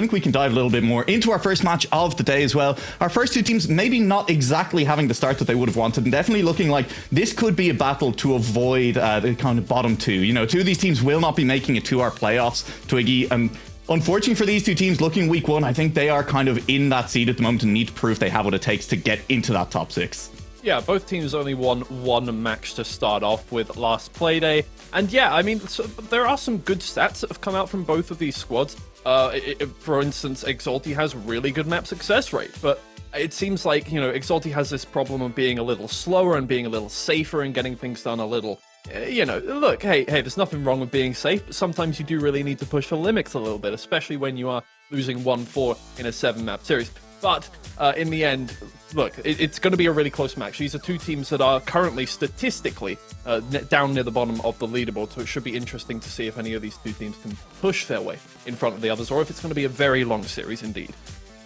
think we can dive a little bit more into our first match of the day as well. Our first two teams maybe not exactly having the start that they would have wanted, and definitely looking like this could be a battle to avoid the kind of bottom two. You know, two of these teams will not be making it to our playoffs, Twiggy, and unfortunately for these two teams, looking week one, I think they are kind of in that seed at the moment and need to prove they have what it takes to get into that top 6. Yeah, both teams only won one match to start off with last Playday. And yeah, I mean, so there are some good stats that have come out from both of these squads. For instance, Exalty has really good map success rate, but it seems like, you know, Exalty has this problem of being a little slower and being a little safer and getting things done a little, you know, look, hey, there's nothing wrong with being safe, but sometimes you do really need to push the limits a little bit, especially when you are losing 1-4 in a 7-map series. But in the end, look, it's going to be a really close match. These are two teams that are currently statistically down near the bottom of the leaderboard, so it should be interesting to see if any of these two teams can push their way in front of the others, or if it's going to be a very long series indeed.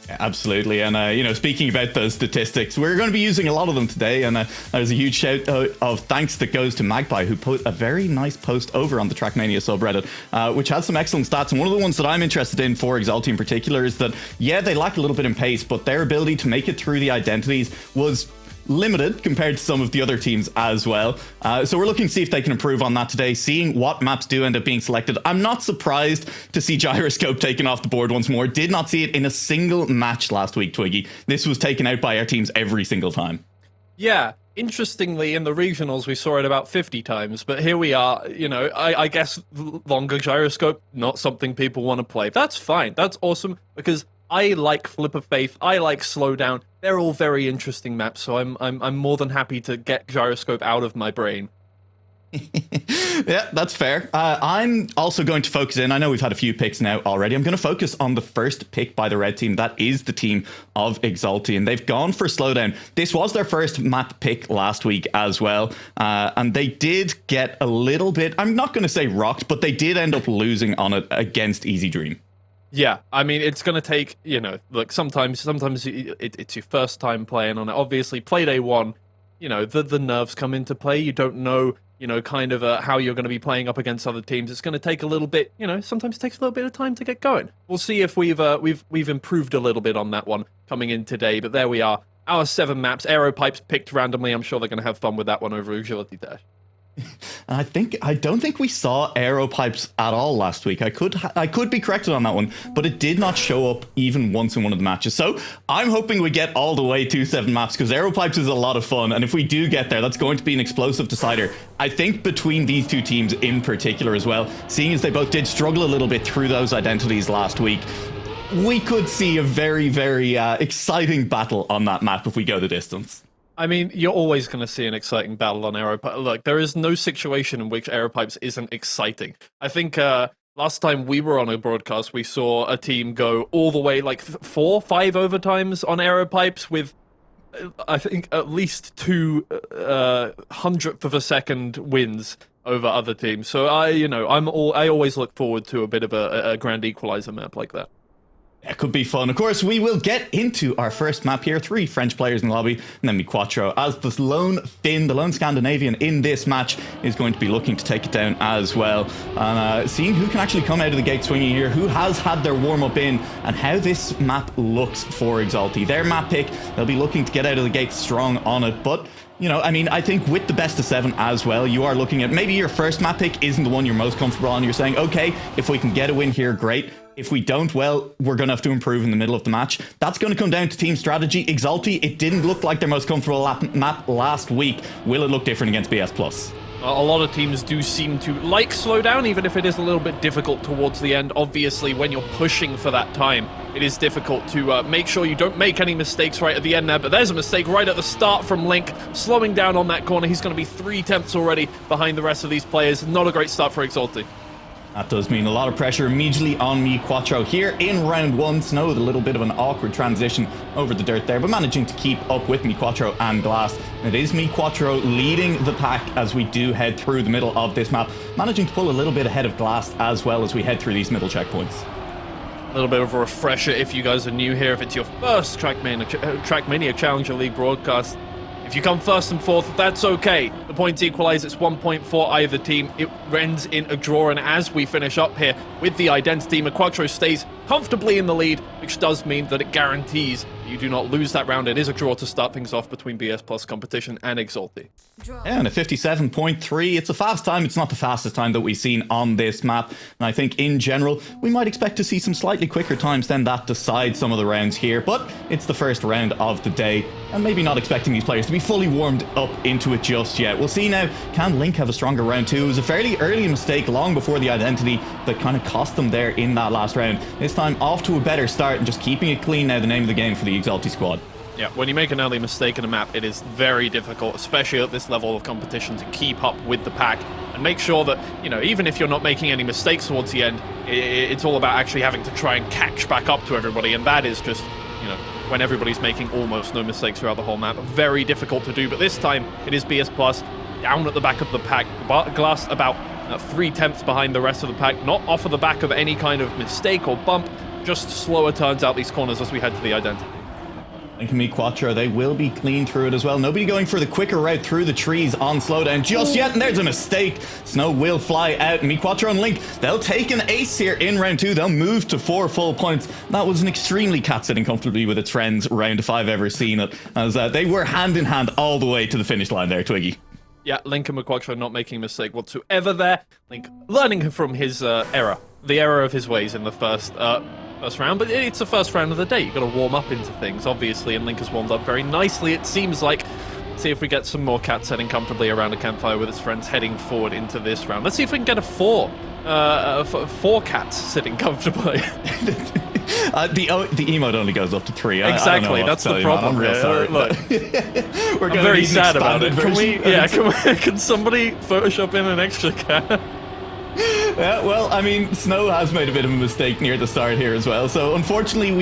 Absolutely, and you know, speaking about those statistics, we're going to be using a lot of them today, and there's a huge shout out of thanks that goes to Magpie, who put a very nice post over on the Trackmania subreddit, which has some excellent stats, and one of the ones that I'm interested in for Exalty in particular is that, yeah, they lack a little bit in pace, but their ability to make it through the identities was limited compared to some of the other teams as well. So we're looking to see if they can improve on that today, seeing what maps do end up being selected. I'm not surprised to see Gyroscope taken off the board once more. Did not see it in a single match last week, Twiggy. This was taken out by our teams every single time. Yeah, interestingly, in the regionals, we saw it about 50 times, but here we are, you know, I guess longer Gyroscope, not something people want to play. That's fine. That's awesome, because I like Flip of Faith, I like Slowdown. They're all very interesting maps, so I'm more than happy to get Gyroscope out of my brain. Yeah, that's fair. I'm also going to focus in. I know we've had a few picks now already. I'm going to focus on the first pick by the red team. That is the team of Exalty, and they've gone for Slowdown. This was their first map pick last week as well, and they did get a little bit, I'm not going to say rocked, but they did end up losing on it against Easy Dream. Yeah, I mean, it's going to take, you know, look, sometimes it's your first time playing on it. Obviously, Playday 1, you know, the nerves come into play. You don't know, you know, kind of how you're going to be playing up against other teams. It's going to take a little bit, you know, sometimes it takes a little bit of time to get going. We'll see if we've improved a little bit on that one coming in today. But there we are, our 7 maps. Aeropipes picked randomly. I'm sure they're going to have fun with that one over Agility Dash. And I don't think we saw Aeropipes at all last week. I could be corrected on that one, but it did not show up even once in one of the matches. So I'm hoping we get all the way to 7 maps, because Aeropipes is a lot of fun, and if we do get there, that's going to be an explosive decider. I think between these two teams in particular as well, seeing as they both did struggle a little bit through those identities last week, we could see a very, very exciting battle on that map if we go the distance. I mean, you're always going to see an exciting battle on Aeropipes. Look, there is no situation in which Aeropipes isn't exciting. I think last time we were on a broadcast, we saw a team go all the way, like 4, 5 overtimes on Aeropipes with, I think, at least 2 hundredth of a second wins over other teams. So I always look forward to a bit of a grand equalizer map like that. It could be fun. Of course, we will get into our first map here. 3 French players in the lobby, and then me Quattro as the lone Finn, the lone Scandinavian in this match, is going to be looking to take it down as well. And seeing who can actually come out of the gate swinging here, who has had their warm-up in, and how this map looks for Exalty. Their map pick, they'll be looking to get out of the gate strong on it, but you know, I mean, I think with the best of 7 as well, you are looking at maybe your first map pick isn't the one you're most comfortable on. You're saying, okay, if we can get a win here, great. If we don't, well, we're going to have to improve in the middle of the match. That's going to come down to team strategy. Exalty, it didn't look like their most comfortable map last week. Will it look different against BS+? A lot of teams do seem to like Slowdown, even if it is a little bit difficult towards the end. Obviously, when you're pushing for that time, it is difficult to make sure you don't make any mistakes right at the end there. But there's a mistake right at the start from Link, slowing down on that corner. He's going to be 3 tenths already behind the rest of these players. Not a great start for Exalty. That does mean a lot of pressure immediately on me Quattro here in round 1. Snow with a little bit of an awkward transition over the dirt there, but managing to keep up with me Quattro and Glass. It is me Quattro leading the pack as we do head through the middle of this map, managing to pull a little bit ahead of Glass as well as we head through these middle checkpoints. A little bit of a refresher if you guys are new here, if it's your first Trackmania Challenger League broadcast. If you come first and fourth, that's okay. The points equalize, it's 1 point for either team. It ends in a draw, and as we finish up here with the identity, Quattro stays comfortably in the lead, which does mean that it guarantees that you do not lose that round. It is a draw to start things off between BS+Competition and Exalty. Yeah, and a 57.3. It's a fast time. It's not the fastest time that we've seen on this map. And I think in general, we might expect to see some slightly quicker times than that decide some of the rounds here. But it's the first round of the day, and maybe not expecting these players to be fully warmed up into it just yet. We'll see now, can Link have a stronger round two? It was a fairly early mistake long before the identity that kind of cost them there in that last round. This time off to a better start and just keeping it clean now, the name of the game for the Exalty squad. Yeah, when you make an early mistake in a map, it is very difficult, especially at this level of competition, to keep up with the pack and make sure that, you know, even if you're not making any mistakes towards the end, it's all about actually having to try and catch back up to everybody, and that is just, you know, when everybody's making almost no mistakes throughout the whole map. Very difficult to do, but this time it is BS Plus down at the back of the pack. Glass about 3/10 behind the rest of the pack, not off of the back of any kind of mistake or bump, just slower turns out these corners as we head to the identity. And me Quattro, they will be clean through it as well. Nobody going for the quicker route through the trees on slowdown just yet, and there's a mistake. Snow will fly out, and me Quattro and Link, they'll take an ace here in round two. They'll move to 4 full points. That was an extremely cat sitting comfortably with its friends round if I've ever seen it, as they were hand in hand all the way to the finish line there, Twiggy. Yeah, Link and McQuattro not making a mistake whatsoever there. Link learning from his error, the error of his ways in the first round, but it's the first round of the day. You've got to warm up into things, obviously, and Link has warmed up very nicely, it seems like. Let's see if we get some more cats sitting comfortably around a campfire with his friends heading forward into this round. Let's see if we can get four cats sitting comfortably. The emote only goes up to 3. Exactly, that's the problem. I'm real sorry. Look, I'm very sad about it. Can somebody Photoshop in an extra cat? Yeah, well, I mean, Snow has made a bit of a mistake near the start here as well, so unfortunately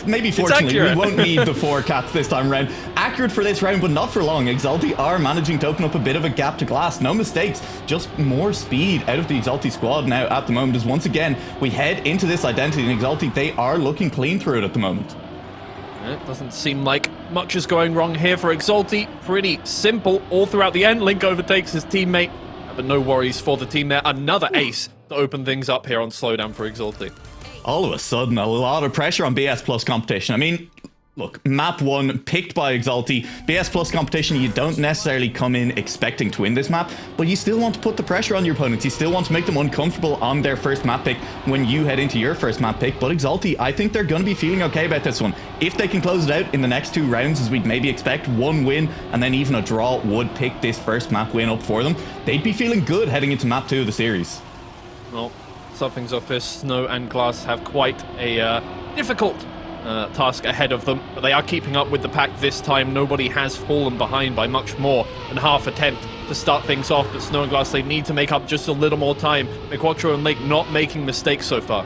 maybe fortunately, we won't need the 4 cats this time around. Accurate for this round, but not for long. Exalty are managing to open up a bit of a gap to Glass. No mistakes, just more speed out of the Exalty squad now at the moment, as once again, we head into this identity, and Exalty, they are looking clean through it at the moment. It doesn't seem like much is going wrong here for Exalty. Pretty simple all throughout the end. Link overtakes his teammate, but no worries for the team there. Another ace to open things up here on slowdown for Exalty. All of a sudden, a lot of pressure on BS+Competition. I mean, look, map 1 picked by Exalty. BS+Competition, you don't necessarily come in expecting to win this map, but you still want to put the pressure on your opponents. You still want to make them uncomfortable on their first map pick when you head into your first map pick. But Exalty, I think they're going to be feeling okay about this one. If they can close it out in the next 2 rounds, as we'd maybe expect, 1 win and then even a draw would pick this first map win up for them, they'd be feeling good heading into map 2 of the series. Well, something's off this. Snow and Glass have quite a difficult task ahead of them, but they are keeping up with the pack this time. Nobody has fallen behind by much more than half a tenth to start things off, but Snow and Glass, they need to make up just a little more time. McQuattro and Lake not making mistakes so far.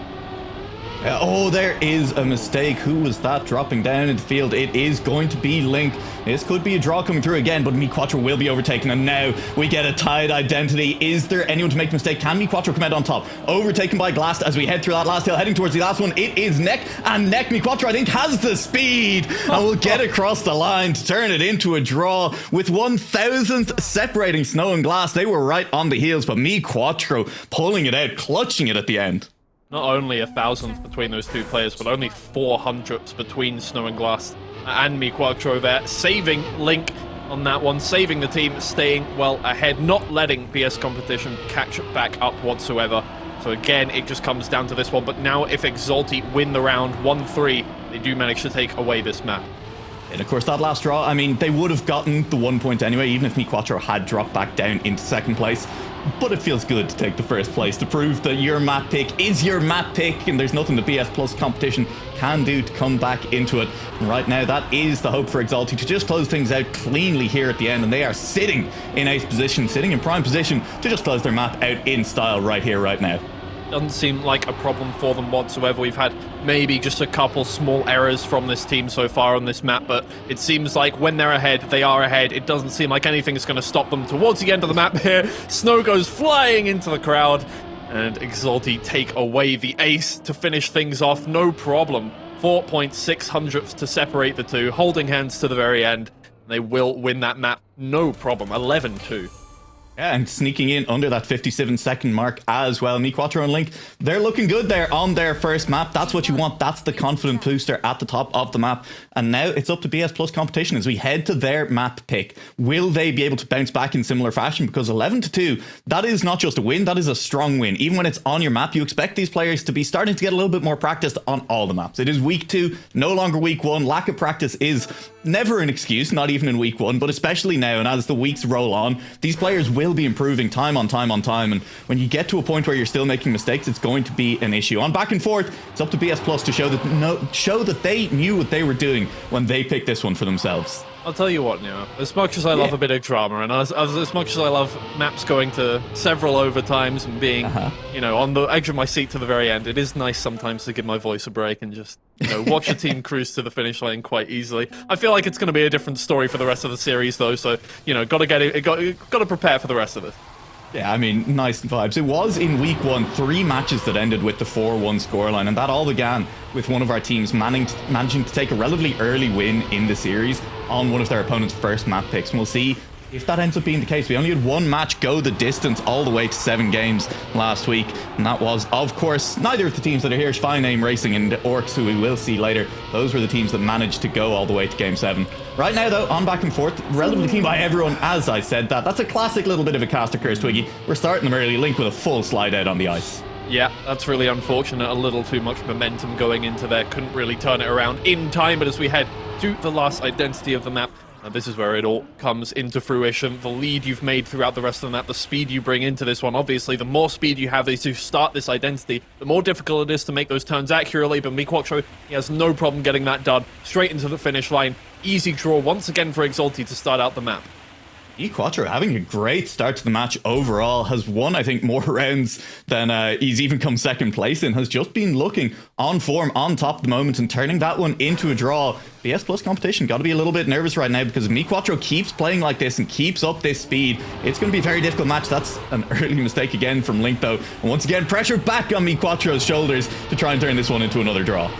Oh, there is a mistake. Who was that dropping down in the field? It is going to be Link. This could be a draw coming through again, but McQuattro will be overtaken, and now we get a tied identity. Is there anyone to make a mistake? Can McQuattro come out on top? Overtaken by Glass as we head through that last hill, heading towards the last one. It is neck and neck. McQuattro, I think, has the speed and will get across the line to turn it into a draw with 1,000th separating Snow and Glass. They were right on the heels, but McQuattro pulling it out, clutching it at the end. Not only 1,000th between those 2 players, but only 400ths between Snow and Glass and McQuattro there, saving Link on that one, saving the team, staying well ahead, not letting BS+Competition catch back up whatsoever. So again, it just comes down to this one, but now if Exalty win the round 1-3, they do manage to take away this map. And of course, that last draw, I mean, they would have gotten the 1 point anyway, even if McQuattro had dropped back down into 2nd place. But it feels good to take the 1st place, to prove that your map pick is your map pick, and there's nothing the BS+Competition can do to come back into it. And right now, that is the hope for Exalty, to just close things out cleanly here at the end, and they are sitting in ace position, sitting in prime position to just close their map out in style right here, right now. Doesn't seem like a problem for them whatsoever. We've had maybe just a couple small errors from this team so far on this map, but it seems like when they're ahead, they are ahead. It doesn't seem like anything is going to stop them towards the end of the map here. Snow goes flying into the crowd, and Exalty take away the ace to finish things off. No problem. 4.600ths to separate the 2, holding hands to the very end. They will win that map, no problem. 11-2. Yeah, and sneaking in under that 57-second mark as well. Quattro and Link, they're looking good there on their first map. That's what you want. That's the confident booster at the top of the map. And now it's up to BS+Competition as we head to their map pick. Will they be able to bounce back in similar fashion? Because 11-2, that is not just a win, that is a strong win. Even when it's on your map, you expect these players to be starting to get a little bit more practiced on all the maps. It is week 2, no longer week 1. Lack of practice is never an excuse, not even in week 1, but especially now. And as the weeks roll on, these players will be improving time on time on time, and when you get to a point where you're still making mistakes, it's going to be an issue. On back and forth, it's up to BS Plus to show that they knew what they were doing when they picked this one for themselves. I'll tell you what, as much as I love a bit of drama, and as much as I love maps going to several overtimes and being, on the edge of my seat to the very end, it is nice sometimes to give my voice a break and just, watch a team cruise to the finish line quite easily. I feel like it's going to be a different story for the rest of the series, though, so, got to prepare for the rest of it. Yeah, I mean, nice vibes. It was in week 1, 3 matches that ended with the 4-1 scoreline, and that all began with one of our teams managing to take a relatively early win in the series on one of their opponent's first map picks. And we'll see if that ends up being the case. We only had one match go the distance all the way to 7 games last week, and that was, of course, neither of the teams that are here, Schweinheim Racing and Orcs, who we will see later. Those were the teams that managed to go all the way to game 7. Right now, though, on back and forth, relatively clean by everyone, as I said that. That's a classic little bit of a caster curse, Twiggy. We're starting them early, Link with a full slide out on the ice. Yeah, that's really unfortunate. A little too much momentum going into there. Couldn't really turn it around in time, but as we head to the last identity of the map, and this is where it all comes into fruition. The lead you've made throughout the rest of the map, the speed you bring into this one. Obviously, the more speed you have as you start this identity, the more difficult it is to make those turns accurately. But Quattro, he has no problem getting that done. Straight into the finish line. Easy draw once again for Exalty to start out the map. Quattro having a great start to the match overall, has won, I think, more rounds than he's even come second place in, has just been looking on form, on top at the moment, and turning that one into a draw. BS+Competition got to be a little bit nervous right now, because if Quattro keeps playing like this and keeps up this speed, it's going to be a very difficult match. That's an early mistake again from Link, though. And once again, pressure back on Quattro's shoulders to try and turn this one into another draw.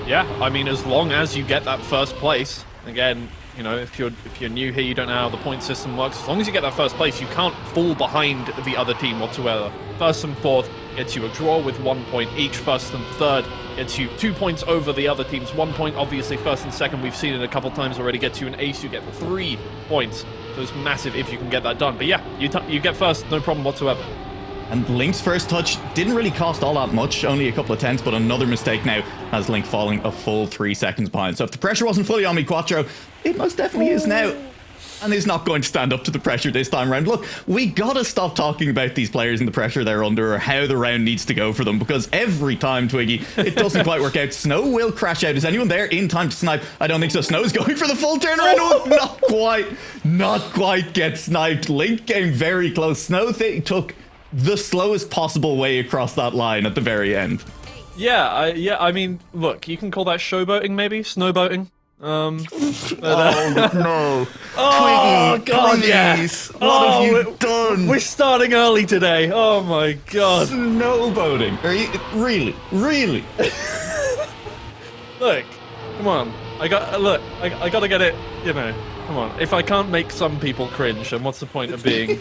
Yeah, I mean, as long as you get that first place, again, if you're new here, you don't know how the point system works. As long as you get that first place, you can't fall behind the other team whatsoever. First and fourth gets you a draw with 1 point each. First and third gets you 2 points over the other team's 1 point. Obviously, first and second, we've seen it a couple times already, gets you an ace. You get 3 points. So it's massive if you can get that done. But yeah, you get first, no problem whatsoever. And Link's first touch didn't really cost all that much, only a couple of tenths, but another mistake now has Link falling a full 3 seconds behind. So if the pressure wasn't fully on Quattro, it most definitely is now. And he's not going to stand up to the pressure this time around. Look, we gotta stop talking about these players and the pressure they're under, or how the round needs to go for them, because every time, Twiggy, it doesn't quite work out. Snow will crash out. Is anyone there in time to snipe? I don't think so. Snow's going for the full turnaround. Oh, not quite get sniped. Link came very close. Snow took the slowest possible way across that line at the very end. Yeah, I mean, look, you can call that showboating, maybe? Snowboating? Oh, no. Oh, Twiggy, God, please. yeah. What have you done? We're starting early today. Oh, my God. Snowboating. Are you, really? Look, come on. I gotta get it, come on. If I can't make some people cringe, then what's the point of being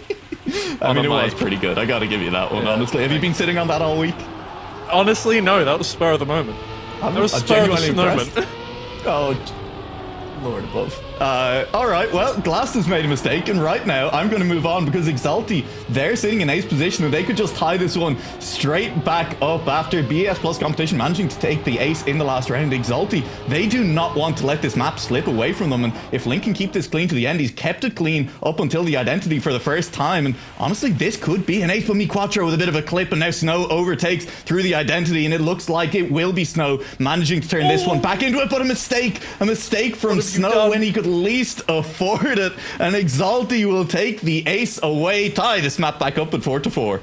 I mean, it was pretty good. I gotta give you that one, honestly. Have you been sitting on that all week? Honestly, no. That was spur of the moment. That was spur of the moment. Oh, Lord above. All right, well, Glass has made a mistake, and right now I'm going to move on because Exalty, they're sitting in ace position, and they could just tie this one straight back up after BS+Competition managing to take the ace in the last round. Exalty, they do not want to let this map slip away from them, and if Link can keep this clean to the end, he's kept it clean up until the identity for the first time, and honestly, this could be an ace for Quattro with a bit of a clip, and now Snow overtakes through the identity, and it looks like it will be Snow managing to turn this one back into it, but a mistake from Snow when he could least afford it, and Exalty will take the ace away, tie this map back up at 4-4.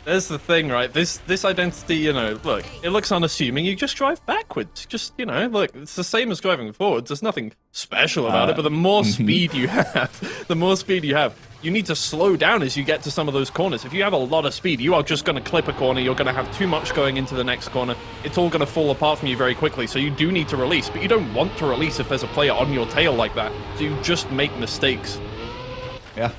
There's the thing, right? This identity, look, it looks unassuming. You just drive backwards. Just, look, it's the same as driving forwards. There's nothing special about it, but the more speed you have, you need to slow down as you get to some of those corners. If you have a lot of speed, you are just going to clip a corner. You're going to have too much going into the next corner. It's all going to fall apart from you very quickly. So you do need to release, but you don't want to release if there's a player on your tail like that. So you just make mistakes. Yeah.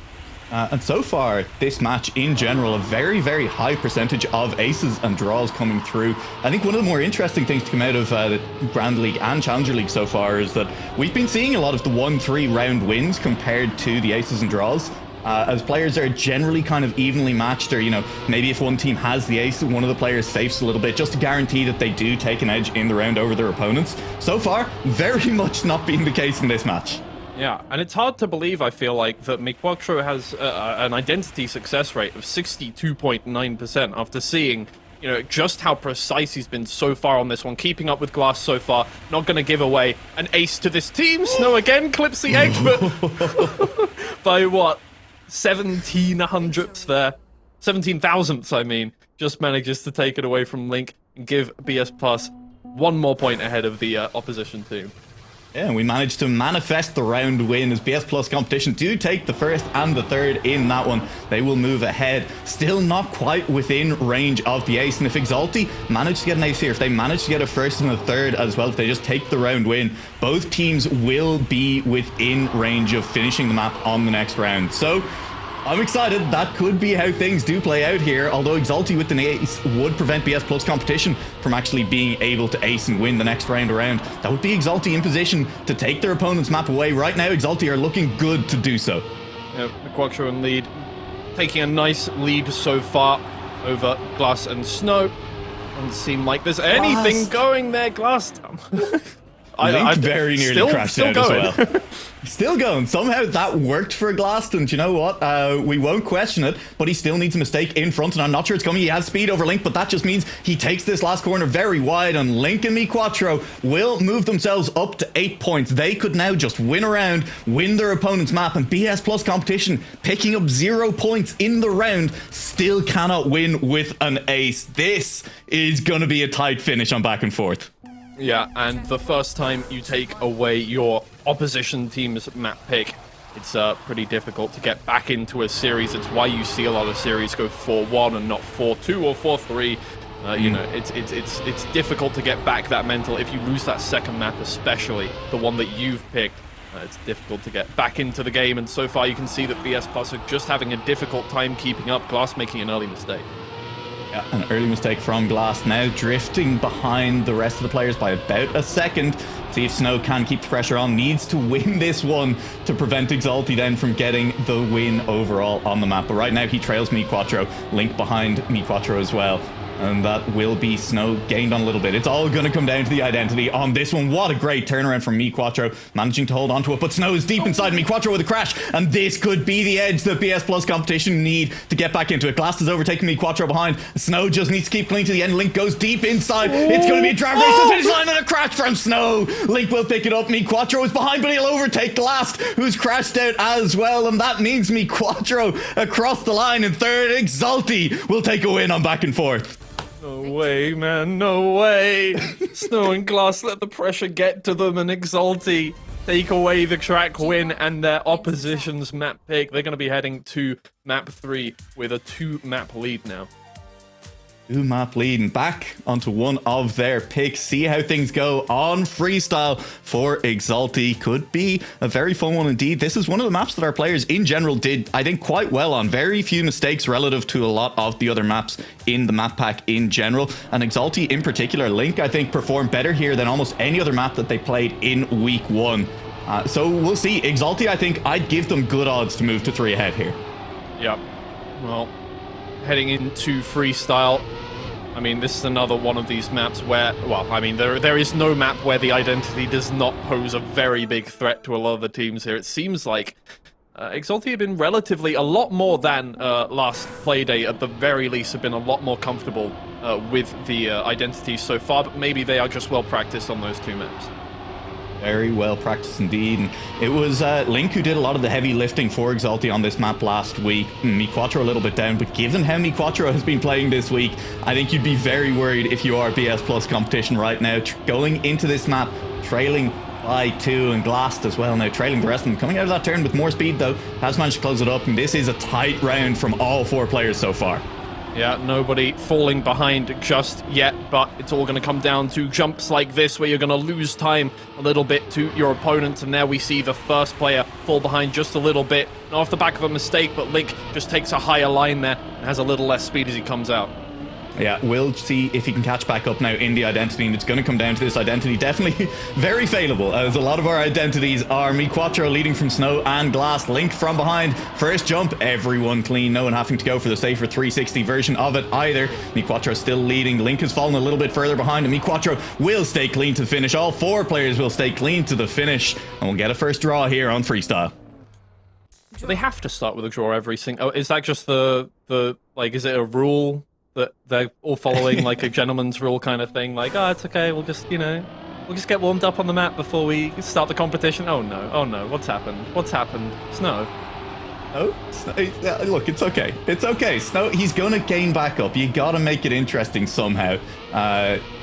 And so far, this match in general, a very, very high percentage of aces and draws coming through. I think one of the more interesting things to come out of the Grand League and Challenger League so far is that we've been seeing a lot of the 1-3 round wins compared to the aces and draws. As players are generally kind of evenly matched, or, you know, maybe if one team has the ace, one of the players safes a little bit just to guarantee that they do take an edge in the round over their opponents. So far, very much not been the case in this match. Yeah, and it's hard to believe, I feel like, that miQuattro has an identity success rate of 62.9% after seeing, you know, just how precise he's been so far on this one, keeping up with Glass so far, not going to give away an ace to this team. Snow again clips the edge, but by what? 17 hundredths there. 17 thousandths, I mean. Just manages to take it away from Link and give BS Plus one more point ahead of the opposition team. Yeah, and we managed to manifest the round win as BS+Competition do take the first and the third in that one. They will move ahead, still not quite within range of the ace. And if Exalty manage to get an ace here, if they manage to get a first and a third as well, if they just take the round win, both teams will be within range of finishing the map on the next round. So I'm excited. That could be how things do play out here, although Exalty with an ace would prevent BS+Competition from actually being able to ace and win the next round around. That would be Exalty in position to take their opponent's map away. Right now, Exalty are looking good to do so. Yeah, miQuattro in lead, taking a nice lead so far over Glass and Snow. Doesn't seem like there's anything going there, Glass. I very nearly crashed out as well. Still going. Somehow that worked for Glass, and you know what? We won't question it, but he still needs a mistake in front, and I'm not sure it's coming. He has speed over Link, but that just means he takes this last corner very wide, and Link and miQuattro will move themselves up to 8 points. They could now just win around, win their opponent's map, and BS+Competition picking up 0 points in the round still cannot win with an ace. This is going to be a tight finish on back and forth. Yeah, and the first time you take away your opposition team's map pick, it's pretty difficult to get back into a series. It's why you see a lot of series go 4-1 and not 4-2 or 4-3. You know, it's difficult to get back that mental if you lose that second map, especially the one that you've picked. It's difficult to get back into the game, and so far you can see that BS Plus are just having a difficult time keeping up. Glass making an early mistake. Yeah, an early mistake from Glass, now drifting behind the rest of the players by about a second. See if Snow can keep the pressure on. Needs to win this one to prevent Exalty then from getting the win overall on the map. But right now he trails miQuattro, Link behind miQuattro as well. And that will be Snow gained on a little bit. It's all going to come down to the identity on this one. What a great turnaround from miQuattro, managing to hold on to it. But Snow is deep inside miQuattro with a crash. And this could be the edge that BS+Competition need to get back into it. Glass is overtaking miQuattro behind. Snow just needs to keep clean to the end. Link goes deep inside. It's going to be a drag race to the finish line and a crash from Snow. Link will pick it up. miQuattro is behind, but he'll overtake Glass, who's crashed out as well. And that means miQuattro across the line in third. Exalty will take a win on back and forth. No way, man, no way. Snow and Glass let the pressure get to them, and Exalty take away the track win and their opposition's map pick. They're going to be heading to map 3 with a 2-map lead now. 2-map lead and back onto one of their picks. See how things go on Freestyle for Exalty. Could be a very fun one indeed. This is one of the maps that our players in general did, I think, quite well on. Very few mistakes relative to a lot of the other maps in the map pack in general. And Exalty in particular, Link, I think, performed better here than almost any other map that they played in week 1. So we'll see. Exalty, I think I'd give them good odds to move to 3 ahead here. Yep. Well, heading into Freestyle, I mean, this is another one of these maps where, well, I mean, there is no map where the identity does not pose a very big threat to a lot of the teams here. It seems like Exalty have been relatively a lot more than last Playday, at the very least, have been a lot more comfortable with the identity so far, but maybe they are just well practiced on those 2 maps. Very well practiced indeed. And it was Link who did a lot of the heavy lifting for Exalty on this map last week. miQuattro a little bit down, but given how miQuattro has been playing this week, I think you'd be very worried if you are BS+Competition right now. Going into this map, trailing by 2 and Glassed as well, now trailing the rest of them. Coming out of that turn with more speed though, has managed to close it up, and this is a tight round from all 4 players so far. Yeah, nobody falling behind just yet, but it's all going to come down to jumps like this where you're going to lose time a little bit to your opponent, and there we see the first player fall behind just a little bit. Not off the back of a mistake, but Link just takes a higher line there and has a little less speed as he comes out. Yeah, we'll see if he can catch back up now in the identity, and it's going to come down to this identity. Definitely very failable, as a lot of our identities are MiQuattro leading from snow and glass, Link from behind. First jump, everyone clean, no one having to go for the safer 360 version of it either. MiQuattro still leading, Link has fallen a little bit further behind, and MiQuattro will stay clean to the finish. All 4 players will stay clean to the finish, and we'll get a first draw here on Freestyle. So they have to start with a draw every single... Oh, is that just the like, is it a rule that they're all following, like a gentleman's rule kind of thing? Like, oh, it's okay, we'll just, you know, we'll just get warmed up on the map before we start the competition. Oh no, what's happened? What's happened? Snow. Oh, look, it's okay. It's okay. Snow, he's going to gain back up. You got to make it interesting somehow.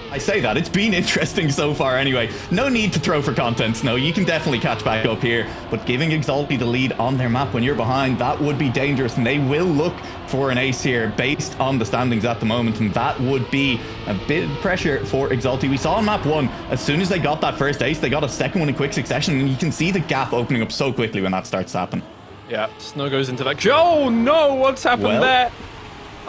I say that. It's been interesting so far anyway. No need to throw for content, Snow. You can definitely catch back up here. But giving Exalty the lead on their map when you're behind, that would be dangerous. And they will look for an ace here based on the standings at the moment. And that would be a bit of pressure for Exalty. We saw on map 1, as soon as they got that first ace, they got a second one in quick succession. And you can see the gap opening up so quickly when that starts to happen. Yeah, Snow goes into that. Oh no, what's happened there?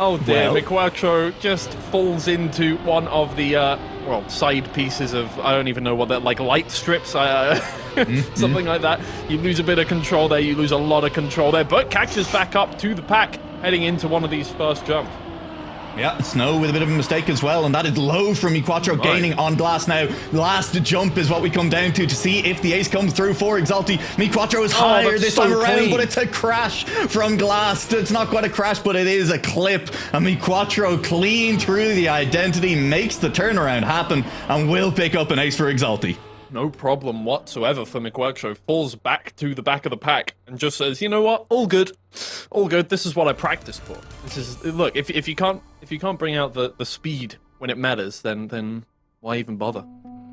Oh dear, MiQuattro just falls into one of the, well, side pieces of, I don't even know what they're, like light strips, something like that. You lose a bit of control there, you lose a lot of control there, but catches back up to the pack, heading into one of these first jumps. Yeah, Snow with a bit of a mistake as well, and that is low from MiQuattro, gaining on glass now. Last jump is what we come down to see if the ace comes through for Exalty. MiQuattro is higher this time around, but it's a crash from glass. It's not quite a crash, but it is a clip. And MiQuattro clean through the identity, makes the turnaround happen, and will pick up an ace for Exalty. No problem whatsoever for MiQuattro. Falls back to the back of the pack and just says, you know what, all good, all good. This is what I practiced for. This is, look, if you can't bring out the speed when it matters, then why even bother?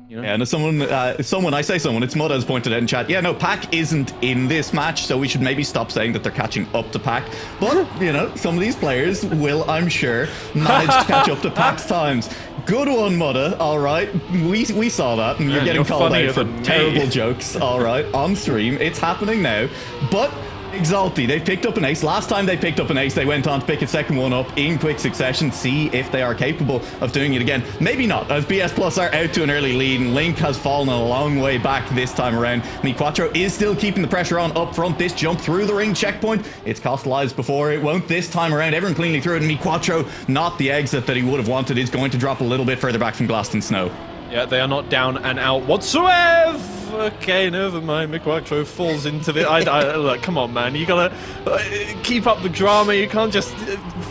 You know? Yeah, and as someone, it's Mud has pointed out in chat, yeah, no, Pack isn't in this match, so we should maybe stop saying that they're catching up to Pack. But, you know, some of these players will, I'm sure, manage to catch up to Pack's times. Good one, Mudda, all right. We saw that, and you're getting called out for terrible jokes, all right, on stream. It's happening now, but Exalty, they picked up an ace. Last time they picked up an ace, they went on to pick a second one up in quick succession. See if they are capable of doing it again. Maybe not, as BS+ are out to an early lead, and Link has fallen a long way back this time around. MiQuattro is still keeping the pressure on up front. This jump through the ring checkpoint, it's cost lives before. It won't this time around. Everyone cleanly through it, and MiQuattro, not the exit that he would have wanted, is going to drop a little bit further back from glass than Snow. Yeah, they are not down and out whatsoever. Okay, never mind. MiQuattro falls into the... look, come on, man. You gotta keep up the drama. You can't just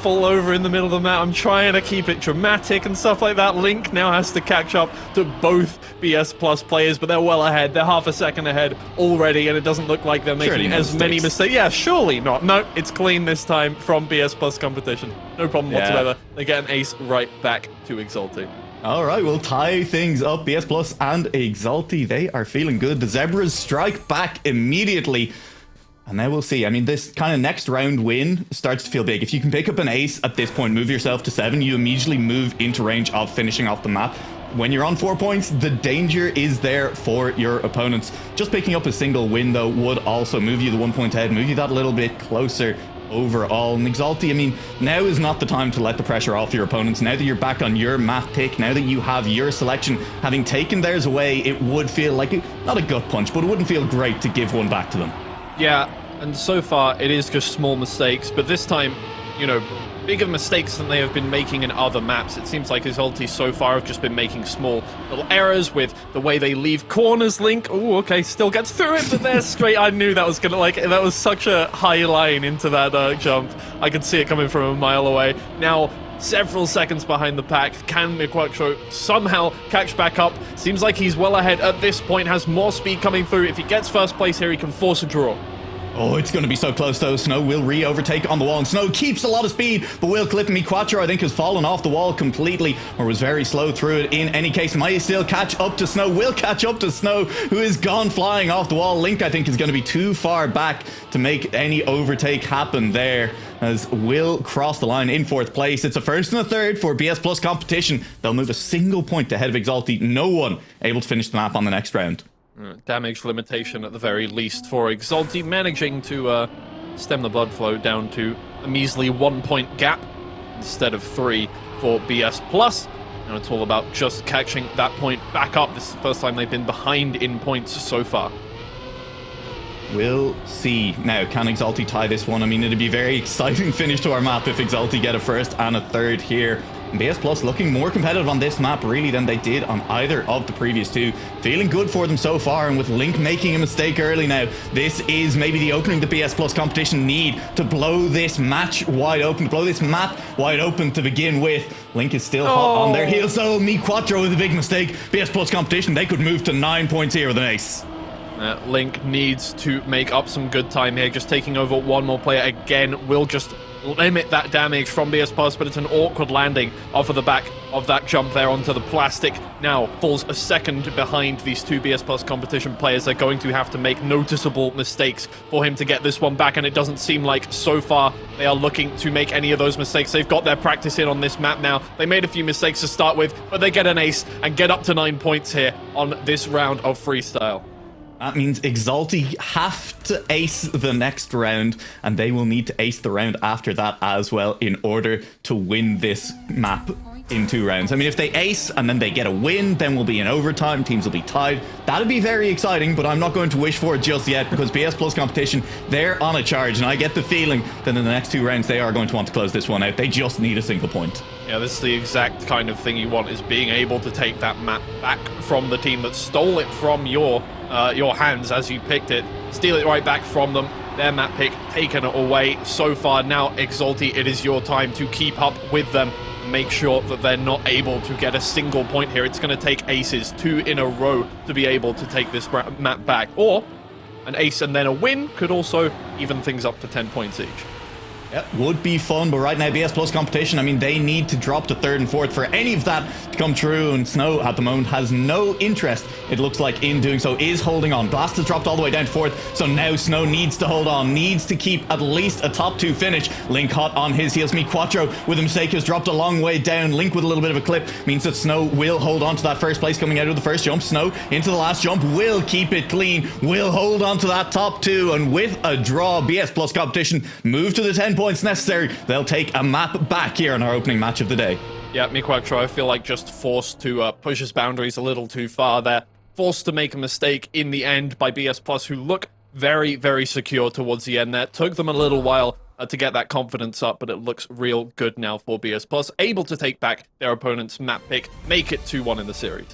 fall over in the middle of the map. I'm trying to keep it dramatic and stuff like that. Link now has to catch up to both BS+ players, but they're well ahead. They're half a second ahead already, and it doesn't look like they're making as many mistakes. Yeah, surely not. No, it's clean this time from BS+Competition. No problem whatsoever. They get an ace right back to Exalty. All right, we'll tie things up. BS+ and Exalty, they are feeling good. The Zebras strike back immediately. And now we'll see. I mean, this kind of next round win starts to feel big. If you can pick up an ace at this point, move yourself to 7, you immediately move into range of finishing off the map. When you're on 4 points, the danger is there for your opponents. Just picking up a single win, though, would also move you the 1 point ahead, move you that little bit closer overall. And Exalty, I mean, now is not the time to let the pressure off your opponents. Now that you're back on your map pick, now that you have your selection, having taken theirs away, it would feel like, not a gut punch, but it wouldn't feel great to give one back to them. Yeah, and so far it is just small mistakes, but this time, you know, bigger mistakes than they have been making in other maps. It seems like Exalty so far have just been making small little errors with the way they leave corners. Link, oh, okay, still gets through it, but they're straight. I knew that was gonna, like, that was such a high line into that jump. I could see it coming from a mile away. Now, several seconds behind the pack. Can MiQuattro somehow catch back up? Seems like he's well ahead at this point, has more speed coming through. If he gets first place here, he can force a draw. Oh, it's going to be so close though. Snow will re-overtake on the wall, and Snow keeps a lot of speed, but will clip me. Quattro, I think, has fallen off the wall completely, or was very slow through it. In any case, might still catch up to Snow. Will catch up to Snow, who is gone flying off the wall. Link, I think, is going to be too far back to make any overtake happen there, as Will cross the line in 4th place. It's a 1st and a 3rd for BS+Competition. They'll move a single point ahead of Exalty. No one able to finish the map on the next round. Damage limitation at the very least for Exalty, managing to stem the blood flow down to a measly 1 point gap instead of 3 for BS+. Now it's all about just catching that point back up. This is the first time they've been behind in points so far. We'll see. Now, can Exalty tie this one? I mean, it'd be a very exciting finish to our map if Exalty get a 1st and a 3rd here. BS+ looking more competitive on this map, really, than they did on either of the previous 2. Feeling good for them so far, and with Link making a mistake early now, this is maybe the opening the BS+Competition need to blow this match wide open, to blow this map wide open to begin with. Link is still hot on their heels, so me Quattro with a big mistake. BS+Competition, they could move to 9 points here with an ace. Link needs to make up some good time here. Just taking over one more player again will just limit that damage from BS+, but it's an awkward landing off of the back of that jump there onto the plastic. Now falls a second behind these 2 BS+Competition players. They're going to have to make noticeable mistakes for him to get this one back, and it doesn't seem like so far they are looking to make any of those mistakes. They've got their practice in on this map now. They made a few mistakes to start with, but they get an ace and get up to 9 points here on this round of Freestyle. That means Exalty have to ace the next round, and they will need to ace the round after that as well in order to win this map in 2 rounds. I mean, if they ace and then they get a win, then we'll be in overtime, teams will be tied. That'd be very exciting, but I'm not going to wish for it just yet, because BS+Competition, they're on a charge, and I get the feeling that in the next 2 rounds they are going to want to close this one out. They just need a single point. Yeah, this is the exact kind of thing you want, is being able to take that map back from the team that stole it from your hands as you picked it, steal it right back from them. Their map pick taken away so far. Now, Exalty, it is your time to keep up with them. Make sure that they're not able to get a single point here. It's going to take aces 2 in a row to be able to take this map back. Or an ace and then a win could also even things up to 10 points each. Yep, would be fun, but right now BS+Competition, I mean, they need to drop to 3rd and 4th for any of that to come true, and Snow at the moment has no interest, it looks like, in doing so. Is holding on. Blast has dropped all the way down to 4th, so now Snow needs to hold on, needs to keep at least a top 2 finish. Link hot on his heels. Me Quattro with a mistake has dropped a long way down. Link with a little bit of a clip means that Snow will hold on to that 1st place coming out of the 1st jump. Snow into the last jump, will keep it clean, will hold on to that top 2, and with a draw, BS+Competition move to the 10 points necessary. They'll take a map back here in our opening match of the day. Yeah, me Quattro, I feel like just forced to push his boundaries a little too far there. Forced to make a mistake in the end by BS+, who look very, very secure towards the end there. Took them a little while to get that confidence up, but it looks real good now for BS+. Able to take back their opponent's map pick, make it 2-1 in the series.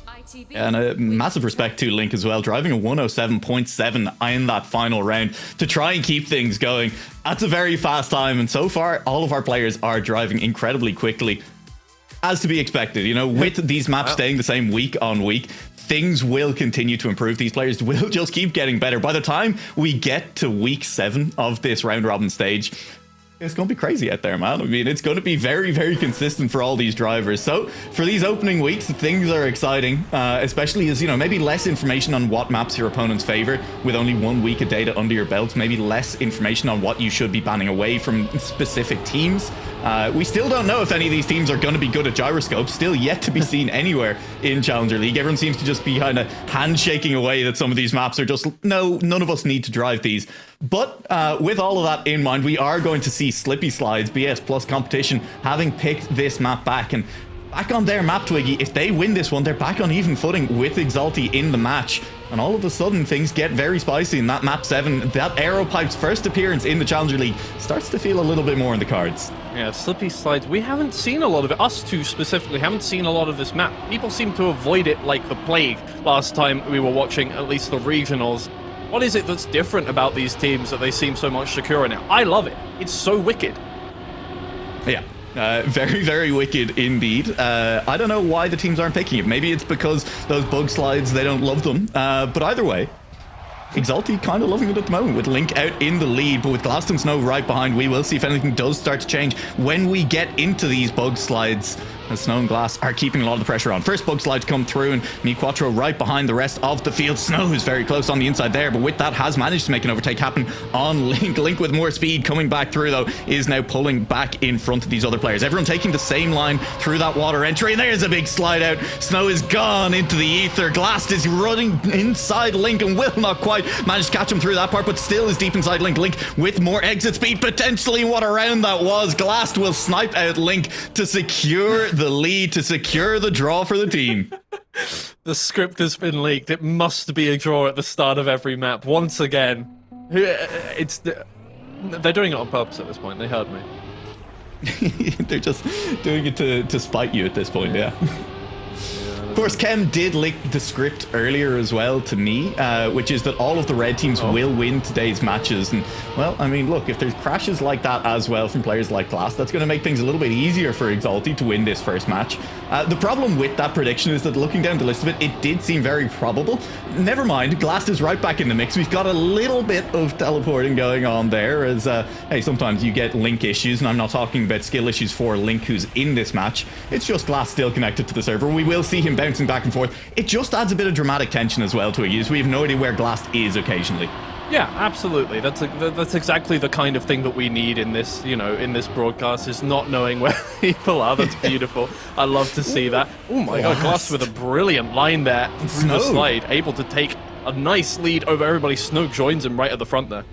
And a massive respect to Link as well, driving a 107.7 in that final round to try and keep things going. That's a very fast time, and so far all of our players are driving incredibly quickly, as to be expected. You know, with these maps staying the same week on week, things will continue to improve. These players will just keep getting better. By the time we get to week 7 of this round robin stage, it's going to be crazy out there, man. I mean, it's going to be very, very consistent for all these drivers. So for these opening weeks, things are exciting, especially as, you know, maybe less information on what maps your opponents favor with only 1 week of data under your belt, maybe less information on what you should be banning away from specific teams. We still don't know if any of these teams are going to be good at gyroscopes, still yet to be seen anywhere in Challenger League. Everyone seems to just be kind of handshaking away that some of these maps are just, no, none of us need to drive these. But with all of that in mind, we are going to see Slippy Slides, BS+Competition, having picked this map back. And back on their map, Twiggy, if they win this one, they're back on even footing with Exalty in the match. And all of a sudden, things get very spicy in that map 7. That Aeropipes' first appearance in the Challenger League starts to feel a little bit more in the cards. Yeah, Slippy Slides, we haven't seen a lot of it. Us two specifically haven't seen a lot of this map. People seem to avoid it like the plague last time we were watching at least the regionals. What is it that's different about these teams that they seem so much secure in it? I love it. It's so wicked. Yeah. Very, very wicked indeed. I don't know why the teams aren't picking it. Maybe it's because those bug slides, they don't love them. But either way, Exalty kind of loving it at the moment with Link out in the lead, but with Glass and Snow right behind. We will see if anything does start to change when we get into these bug slides. And Snow and Glass are keeping a lot of the pressure on. First bug slide to come through, and miQuattro right behind the rest of the field. Snow is very close on the inside there, but with that has managed to make an overtake happen on Link. Link with more speed coming back through, though, is now pulling back in front of these other players. Everyone taking the same line through that water entry, and there's a big slide out. Snow is gone into the ether. Glass is running inside Link and will not quite manage to catch him through that part, but still is deep inside Link. Link with more exit speed, potentially. What a round that was. Glass will snipe out Link to secure the lead, to secure the draw for the team. The script has been leaked. It must be a draw at the start of every map. Once again. They're doing it on purpose at this point. They heard me. They're just doing it to spite you at this point, yeah. Of course, Kem did leak the script earlier as well to me, which is that all of the red teams will win today's matches. And, well, I mean, look, if there's crashes like that as well from players like Glass, that's going to make things a little bit easier for Exalty to win this first match. The problem with that prediction is that looking down the list of it, it did seem very probable. Never mind, Glass is right back in the mix. We've got a little bit of teleporting going on there as, hey, sometimes you get Link issues, and I'm not talking about skill issues for Link who's in this match. It's just Glass still connected to the server. We will see him bouncing back and forth. It just adds a bit of dramatic tension as well to it, as we have no idea where Glass is occasionally. Yeah, absolutely. That's exactly the kind of thing that we need in this, in this broadcast, is not knowing where people are. That's beautiful. I love to see that. Oh my god, Glass with a brilliant line there through the slide, able to take a nice lead over everybody. Snow joins him right at the front there.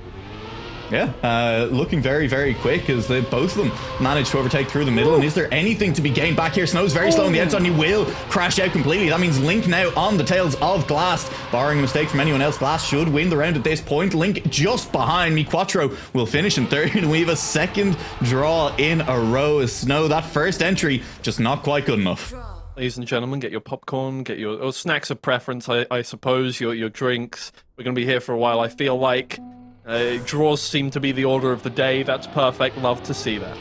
Yeah, looking very, very quick as both of them manage to overtake through the middle. And is there anything to be gained back here? Snow's very slow on the outside, and he will crash out completely. That means Link now on the tails of Glass. Barring a mistake from anyone else, Glass should win the round at this point. Link just behind. miQuattro will finish in third, and we have a second draw in a row as Snow. That first entry just not quite good enough. Ladies and gentlemen, get your popcorn, get your snacks of preference, I suppose, your drinks. We're going to be here for a while, I feel like. Draws seem to be the order of the day. That's perfect. Love to see that.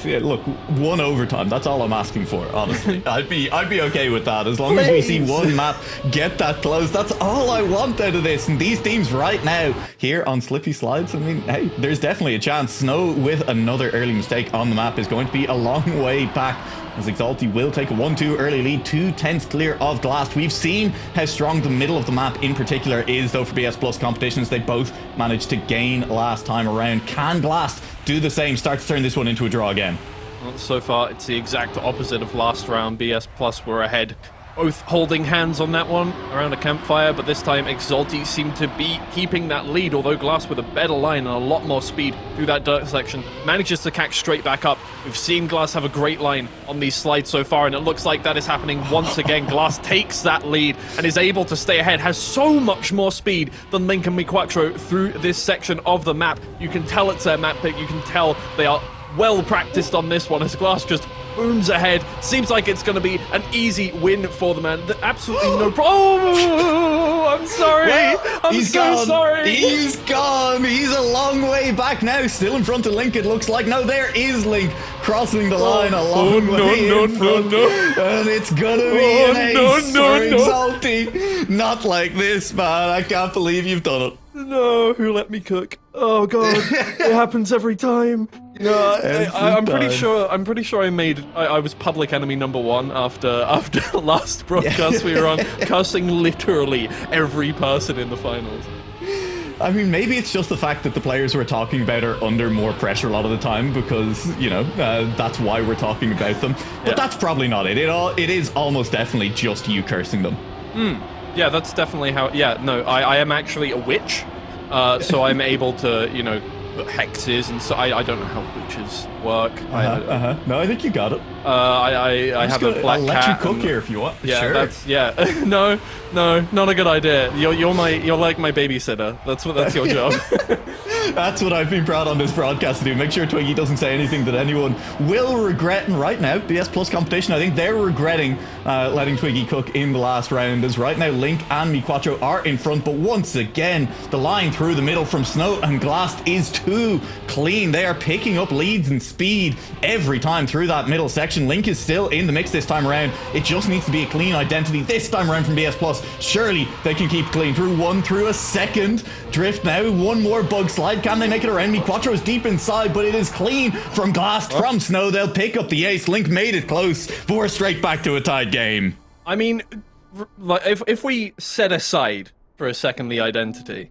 Yeah, look, one overtime. That's all I'm asking for, honestly. I'd be okay with that as long as we see one map get that close. That's all I want out of this. And these teams right now here on Slippy Slides, I mean, hey, there's definitely a chance. Snow with another early mistake on the map is going to be a long way back, as Exalty will take a 1-2 early lead, 2/10 clear of Glass. We've seen how strong the middle of the map in particular is, though, for BS+ competitions. They both managed to gain last time around. Can Glass do the same, start to turn this one into a draw again? Well, so far, it's the exact opposite of last round. BS+ were ahead, both holding hands on that one around a campfire, but this time Exalty seemed to be keeping that lead, although Glass with a better line and a lot more speed through that dirt section manages to catch straight back up. We've seen Glass have a great line on these slides so far, and it looks like that is happening once again. Glass takes that lead and is able to stay ahead, has so much more speed than Link and miQuattro through this section of the map. You can tell it's their map pick, you can tell they are well practiced on this one as Glass just booms ahead. Seems like it's going to be an easy win for the man. Absolutely no problem. Oh, I'm sorry. Well, I'm so sorry. He's gone. He's a long way back now. Still in front of Link, it looks like. No, there is Link crossing the line a long way in front. And it's going to be an ace for Exalty. Not like this, man. I can't believe you've done it. No, who let me cook? Oh god, it happens every time. No, I'm pretty sure. I'm pretty sure I was public enemy #1 after last broadcast we were on, cussing literally every person in the finals. I mean, maybe it's just the fact that the players we're talking about are under more pressure a lot of the time because, that's why we're talking about them. But that's probably not it. It is almost definitely just you cursing them. Yeah, that's definitely how... Yeah, no, I am actually a witch, so I'm able to, put hexes, and so I don't know how witches work. No, I think you got it. I have a black cat. I'll let you cook here if you want. Yeah, sure. No, not a good idea. You're like my babysitter. That's your job. That's what I've been proud on this broadcast to do. Make sure Twiggy doesn't say anything that anyone will regret. And right now, BS+Competition, I think they're regretting letting Twiggy cook in the last round. As right now, Link and MiQuattro are in front. But once again, the line through the middle from Snow and Glast is too clean. They are picking up leads and speed every time through that middle section. Link is still in the mix this time around. It just needs to be a clean identity this time around from BS+. Surely they can keep clean through a second. Drift now, one more bug slide. Can they make it around? MiQuattro is deep inside, but it is clean from Glast, from Snow. They'll pick up the ace. Link made it close, but we're straight back to a tied game. I mean, like, if we set aside for a second the identity,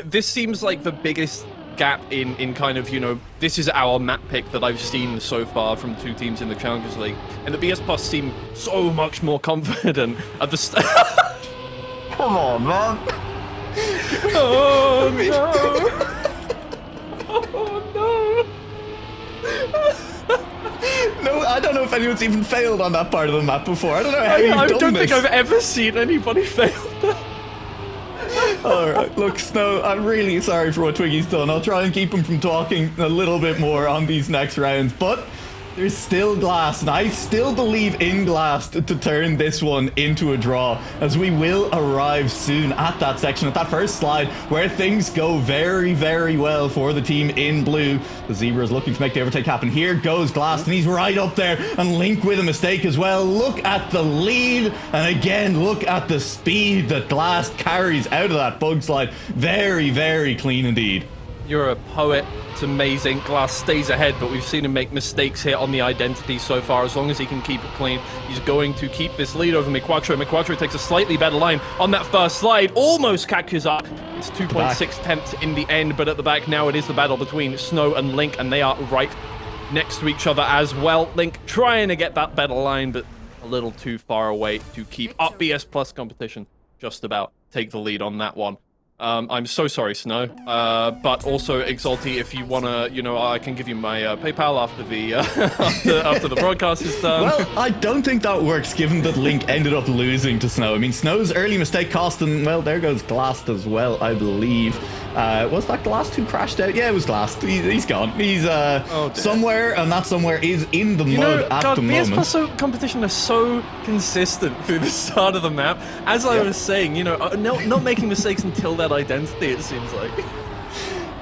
this seems like the biggest gap in kind of, you know, this is our map pick that I've seen so far from two teams in the Challengers League. And the BS+ seem so much more confident at the start. Come on, man. Oh, no. Oh, no. No, I don't know if anyone's even failed on that part of the map before. I don't know how you've done this. I don't think I've ever seen anybody fail that. Alright, look, Snow, I'm really sorry for what Twiggy's done. I'll try and keep him from talking a little bit more on these next rounds, but there's still Glast, and I still believe in Glast to turn this one into a draw, as we will arrive soon at that section, at that first slide, where things go very, very well for the team in blue. The Zebra is looking to make the overtake happen. Here goes Glast, and he's right up there, and Link with a mistake as well. Look at the lead, and again, look at the speed that Glast carries out of that bug slide. Very, very clean indeed. You're a poet. It's amazing. Glast stays ahead, but we've seen him make mistakes here on the identity so far. As long as he can keep it clean, he's going to keep this lead over MiQuattro. MiQuattro takes a slightly better line on that first slide. Almost catches up. It's 2.6 tenths in the end, but at the back now it is the battle between Snow and Link, and they are right next to each other as well. Link trying to get that better line, but a little too far away to keep up. BS+Competition just about take the lead on that one. I'm so sorry, Snow. But also, Exalty, if you wanna, you know, I can give you my PayPal after the after the broadcast is done. Well, I don't think that works, given that Link ended up losing to Snow. I mean, Snow's early mistake cost him. Well, there goes Glast as well, I believe. Was that Glast who crashed out? Yeah, it was Glast. He's gone. He's somewhere, and that somewhere is in the mud at the moment. BS+Competition are so consistent through the start of the map. As I was saying, you know, not making mistakes until that identity, it seems like.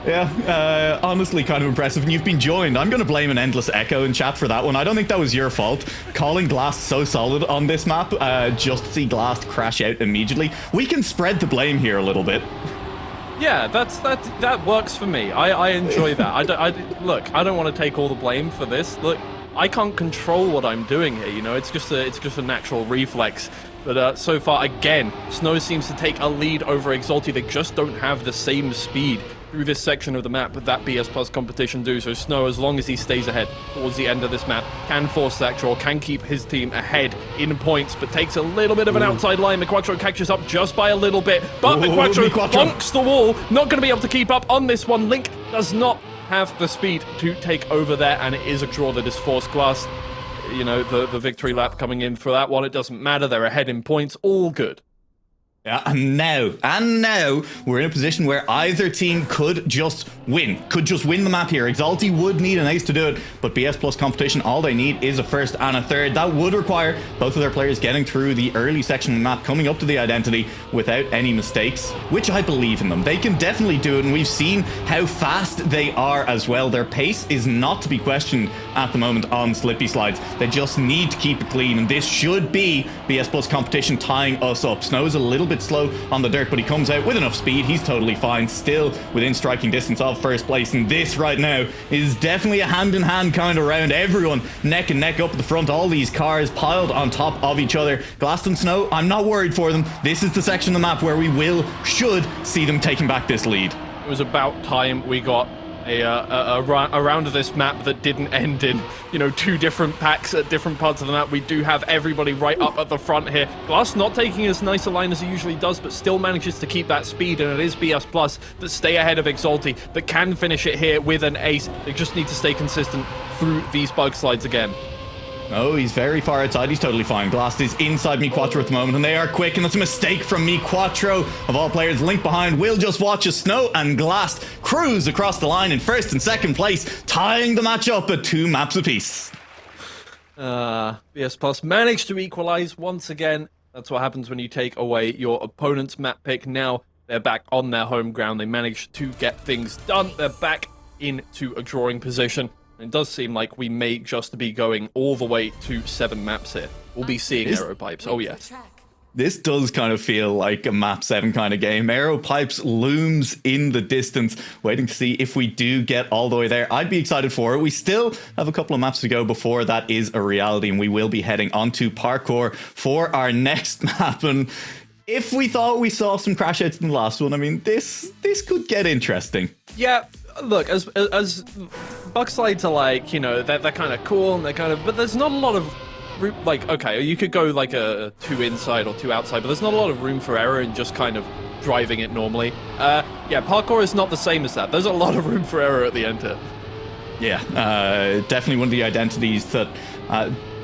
Yeah, honestly kind of impressive. And you've been joined. I'm going to blame an endless echo in chat for that one. I don't think that was your fault. Calling Glast so solid on this map, just to see Glast crash out immediately. We can spread the blame here a little bit. Yeah, that works for me. I enjoy that. Look, I don't want to take all the blame for this. Look, I can't control what I'm doing here, you know. It's just a natural reflex. But so far, again, Snow seems to take a lead over Exalty. They just don't have the same speed through this section of the map that BS+Competition do. So Snow, as long as he stays ahead towards the end of this map, can force that draw, can keep his team ahead in points, but takes a little bit of an outside line. MiQuattro catches up just by a little bit, but MiQuattro bonks the wall. Not going to be able to keep up on this one. Link does not have the speed to take over there, and it is a draw that is forced. Glast, you know, the victory lap coming in for that one. It doesn't matter. They're ahead in points. All good. Yeah, and now we're in a position where either team could just win the map here. Exalty would need an ace to do it, but BS+Competition, all they need is a first and a third. That would require both of their players getting through the early section of the map, coming up to the identity without any mistakes, which I believe in them. They can definitely do it, and we've seen how fast they are as well. Their pace is not to be questioned at the moment on Slippy slides. They just need to keep it clean, and this should be BS+Competition tying us up. Snow's a little bit slow on the dirt, but he comes out with enough speed. He's totally fine, still within striking distance of first place, and this right now is definitely a hand-in-hand kind of round. Everyone neck and neck up at the front, all these cars piled on top of each other. Glast and Snow, I'm not worried for them. This is the section of the map where we should see them taking back this lead. It was about time we got a round of this map that didn't end in, you know, two different packs at different parts of the map. We do have everybody right up at the front here. Glast not taking as nice a line as he usually does, but still manages to keep that speed, and it is BS+ that stay ahead of Exalty, that can finish it here with an ace. They just need to stay consistent through these bug slides again. Oh, he's very far outside. He's totally fine. Glast is inside MiQuattro at the moment, and they are quick, and that's a mistake from MiQuattro. Of all players, Link behind will just watch as Snow and Glast cruise across the line in first and second place, tying the match up at 2 maps apiece. BS+ managed to equalize once again. That's what happens when you take away your opponent's map pick. Now they're back on their home ground. They managed to get things done. They're back into a drawing position. It does seem like we may just be going all the way to 7 maps here. We'll be seeing Aeropipes. Oh, yes. This does kind of feel like a map 7 kind of game. Aeropipes looms in the distance, waiting to see if we do get all the way there. I'd be excited for it. We still have a couple of maps to go before that is a reality, and we will be heading onto Parkour for our next map. And if we thought we saw some crash outs in the last one, I mean, this could get interesting. Yeah. Look, as Buckslides are like, you know, they're kind of cool and they're kind of, but there's not a lot of, like, okay, you could go like a 2 inside or 2 outside, but there's not a lot of room for error in just kind of driving it normally. Yeah, Parkour is not the same as that. There's a lot of room for error at the end here. Yeah, definitely one of the identities that,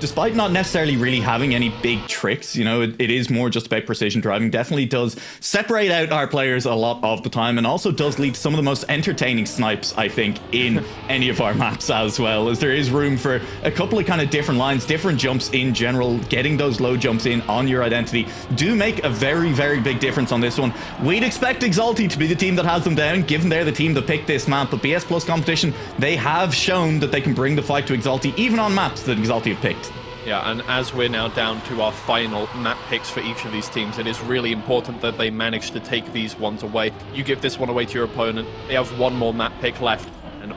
despite not necessarily really having any big tricks, you know, it is more just about precision driving, definitely does separate out our players a lot of the time, and also does lead to some of the most entertaining snipes, I think, in any of our maps as well, as there is room for a couple of kind of different lines, different jumps in general. Getting those low jumps in on your identity do make a very, very big difference on this one. We'd expect Exalty to be the team that has them down, given they're the team that picked this map, but BS+Competition, they have shown that they can bring the fight to Exalty, even on maps that Exalty have picked. Yeah, and as we're now down to our final map picks for each of these teams, it is really important that they manage to take these ones away. You give this one away to your opponent, they have one more map pick left, and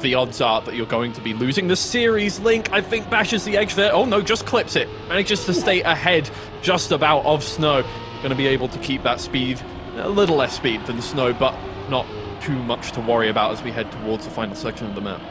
the odds are that you're going to be losing the series. Link, I think, bashes the edge there. Oh no, just clips it. Manages to stay ahead just about of Snow. Going to be able to keep that speed, a little less speed than Snow, but not too much to worry about as we head towards the final section of the map.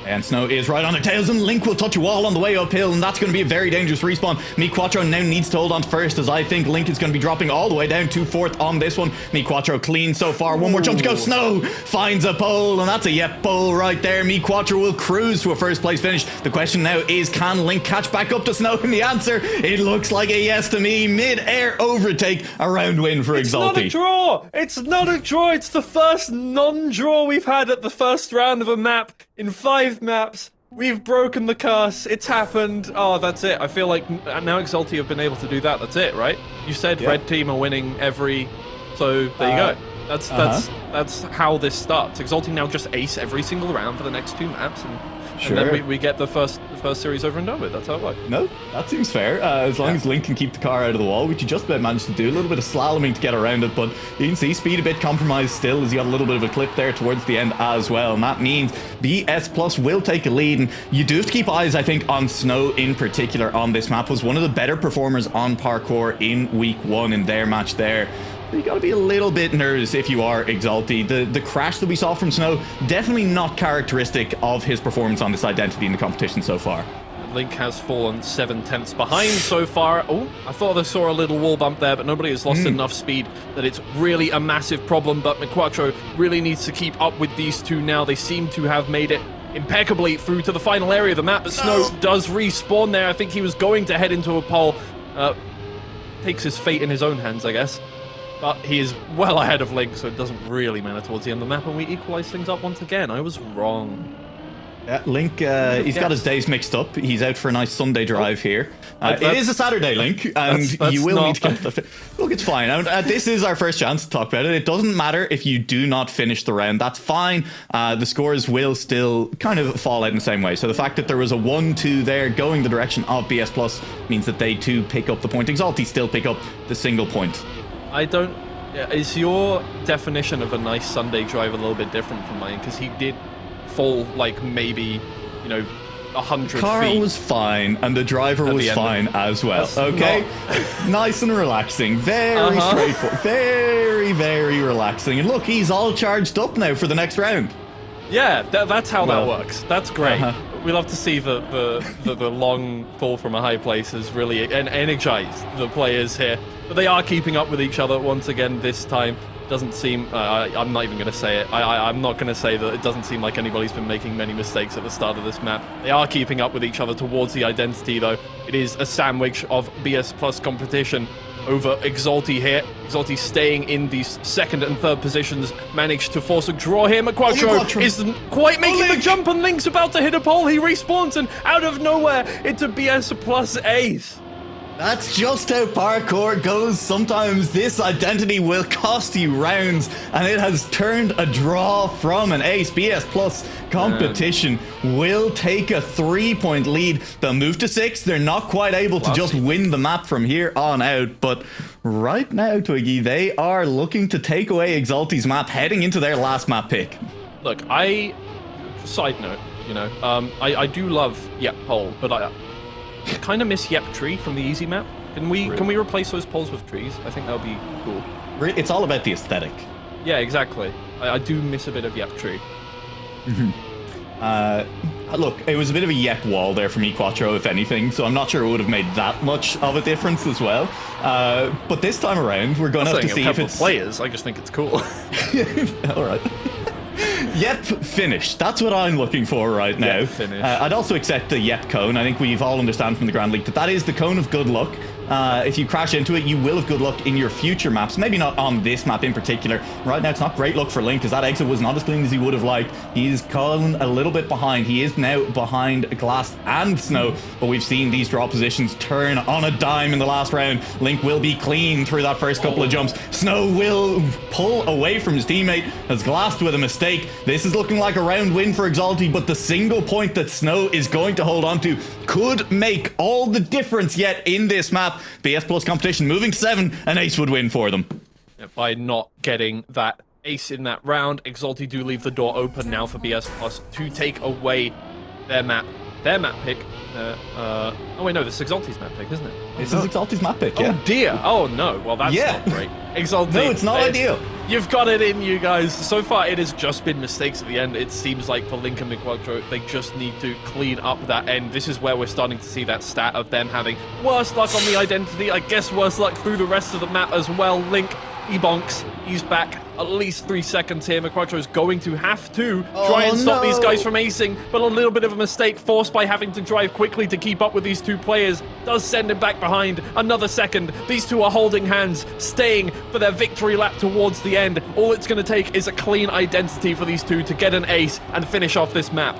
And Snow is right on their tails, and Link will touch a wall on the way uphill, and that's going to be a very dangerous respawn. MiQuattro now needs to hold on first, as I think Link is going to be dropping all the way down to 4th on this one. MiQuattro clean so far. One more jump to go. Snow finds a pole, and that's a yep pole right there. MiQuattro will cruise to a first place finish. The question now is, can Link catch back up to Snow? And the answer, it looks like a yes to me. Mid-air overtake, a round win for Exalty. It's not a draw! It's not a draw! It's the first non-draw we've had at the first round of a map in 5 maps. We've broken the curse. It's happened. Oh, that's it. I feel like now Exalty have been able to do that. That's it, right? You said red team are winning every, so there you go. That's how this starts. Exalty now just ace every single round for the next 2 maps, and then we get the first series over and done with. That's how it works. No, that seems fair. As long as Link can keep the car out of the wall, which he just about managed to do. A little bit of slaloming to get around it, but you can see speed a bit compromised still, as he got a little bit of a clip there towards the end as well. And that means BS+ will take a lead. And you do have to keep eyes, I think, on Snow in particular on this map. Was one of the better performers on Parkour in week 1 in their match there. You gotta be a little bit nervous if you are Exalty. The crash that we saw from Snow, definitely not characteristic of his performance on this identity in the competition so far. Link has fallen 7/10 behind so far. Oh, I thought I saw a little wall bump there, but nobody has lost enough speed that it's really a massive problem. But MiQuattro really needs to keep up with these two now. They seem to have made it impeccably through to the final area of the map, but Snow does respawn there. I think he was going to head into a pole. Takes his fate in his own hands, I guess. But he is well ahead of Link, so it doesn't really matter towards the end of the map, and we equalize things up once again. I was wrong. Yeah, Link, he's got his days mixed up. He's out for a nice Sunday drive here. It is a Saturday, Link, and you will need to get the... Look, it's fine. This is our first chance to talk about it. It doesn't matter if you do not finish the round. That's fine. The scores will still kind of fall out in the same way. So the fact that there was a 1-2 there going the direction of BS+ means that they too pick up the point. Exalty still pick up the single point. I don't... Is your definition of a nice Sunday drive a little bit different from mine? Because he did fall, like, maybe, you know, 100 feet. The car was fine, and the driver was fine as well. Okay? Nice and relaxing. Very straightforward. Very, very relaxing. And look, he's all charged up now for the next round. Yeah, that's how that works. That's great. We love to see the long fall from a high place has really energized the players here. But they are keeping up with each other once again this time. Doesn't seem, I'm not even going to say it. I'm not going to say that it doesn't seem like anybody's been making many mistakes at the start of this map. They are keeping up with each other towards the identity, though. It is a sandwich of BS+Competition over Exalty here. Exalty staying in these second and third positions, managed to force a draw here. McQuattro isn't quite making the jump, and Link's about to hit a pole. He respawns, and out of nowhere, into BS+ ace. That's just how parkour goes. Sometimes this identity will cost you rounds, and it has turned a draw from an ace. BS+Competition will take a 3-point lead. They'll move to 6. They're not quite able to just win the map from here on out, but right now, Twiggy, they are looking to take away Exalty's map, heading into their last map pick. Look, side note, you know, I do love Yep Pole, but I kind of miss Yep Tree from the easy map. Can we replace those poles with trees? I think that would be cool. It's all about the aesthetic. Yeah, exactly. I do miss a bit of Yep Tree. Look, it was a bit of a Yep wall there from McQuattro, if anything, so I'm not sure it would have made that much of a difference as well. But this time around, we're going to have to see if it's players. I just think it's cool. All right. Yep, finish. That's what I'm looking for right now. Yep, finish. I'd also accept the Yep cone. I think we've all understand from the Grand League that that is the cone of good luck. If you crash into it, you will have good luck in your future maps. Maybe not on this map in particular. Right now, it's not great luck for Link, because that exit was not as clean as he would have liked. He's fallen a little bit behind. He is now behind Glass and Snow, but we've seen these draw positions turn on a dime in the last round. Link will be clean through that first couple of jumps. Snow will pull away from his teammate, has Glassed with a mistake. This is looking like a round win for Exalty, but the single point that Snow is going to hold on to could make all the difference yet in this map. BS+Competition moving to 7, an ace would win for them. By not getting that ace in that round, Exalty do leave the door open now for BS+ to take away their map pick. Oh wait, no, this is Exalty's map pick, isn't it? This is Exalty's map pick, yeah. Oh dear, oh no, well that's not great. Exalty, no, it's not ideal. You've got it in you guys. So far it has just been mistakes at the end. It seems like for Link and McQuattro, they just need to clean up that end. This is where we're starting to see that stat of them having worse luck on the identity. I guess worse luck through the rest of the map as well. Link, he bonks. He's back at least 3 seconds here. McQuattro is going to have to try and stop these guys from acing, but a little bit of a mistake forced by having to drive quickly to keep up with these two players does send him back behind another second. These two are holding hands, staying for their victory lap towards the end. All it's going to take is a clean identity for these two to get an ace and finish off this map.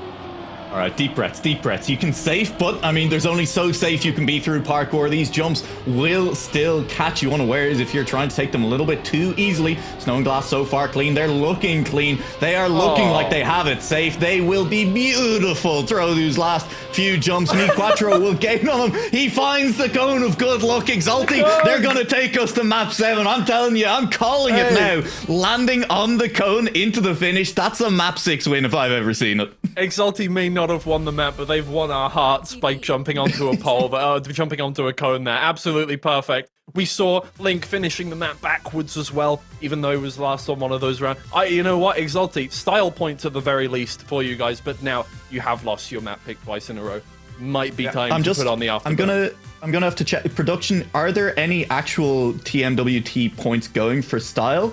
All right, deep breaths, deep breaths. You can safe, but I mean, there's only so safe you can be through parkour. These jumps will still catch you unawares if you're trying to take them a little bit too easily. Snow and Glass so far clean. They're looking clean. They are looking like they have it safe. They will be beautiful through those last few jumps. McQuattro will gain on him. He finds the cone of good luck. Exalty, they're going to take us to map 7. I'm telling you, I'm calling it now. Landing on the cone into the finish. That's a map 6 win if I've ever seen it. Exalty may not have won the map, but they've won our hearts by jumping onto a pole, jumping onto a cone there. Absolutely perfect. We saw Link finishing the map backwards as well, even though he was last on one of those rounds. You know what, Exalty, style points at the very least for you guys, but now you have lost your map pick twice in a row. Might be time to put on the afterburn. I'm gonna have to check production. Are there any actual TMWT points going for style?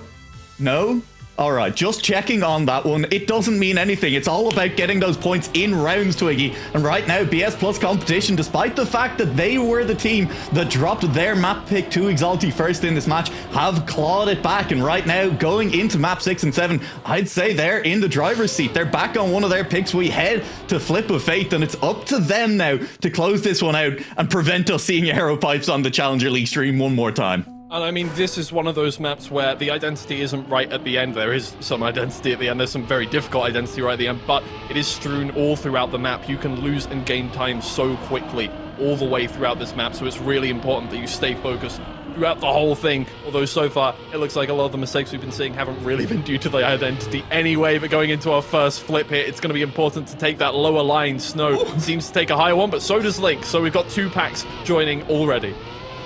No? Alright, just checking on that one. It doesn't mean anything. It's all about getting those points in rounds, Twiggy. And right now, BS+Competition, despite the fact that they were the team that dropped their map pick to Exalty first in this match, have clawed it back. And right now, going into map 6 and 7, I'd say they're in the driver's seat. They're back on one of their picks. We head to Flip of Fate, and it's up to them now to close this one out and prevent us seeing Aeropipes on the Challenger League stream one more time. And I mean, this is one of those maps where the identity isn't right at the end. There is some identity at the end. There's some very difficult identity right at the end, but it is strewn all throughout the map. You can lose and gain time so quickly all the way throughout this map, so it's really important that you stay focused throughout the whole thing. Although so far, it looks like a lot of the mistakes we've been seeing haven't really been due to the identity anyway, but going into our first flip here, it's going to be important to take that lower line. Snow seems to take a higher one, but so does Link, so we've got 2 packs joining already.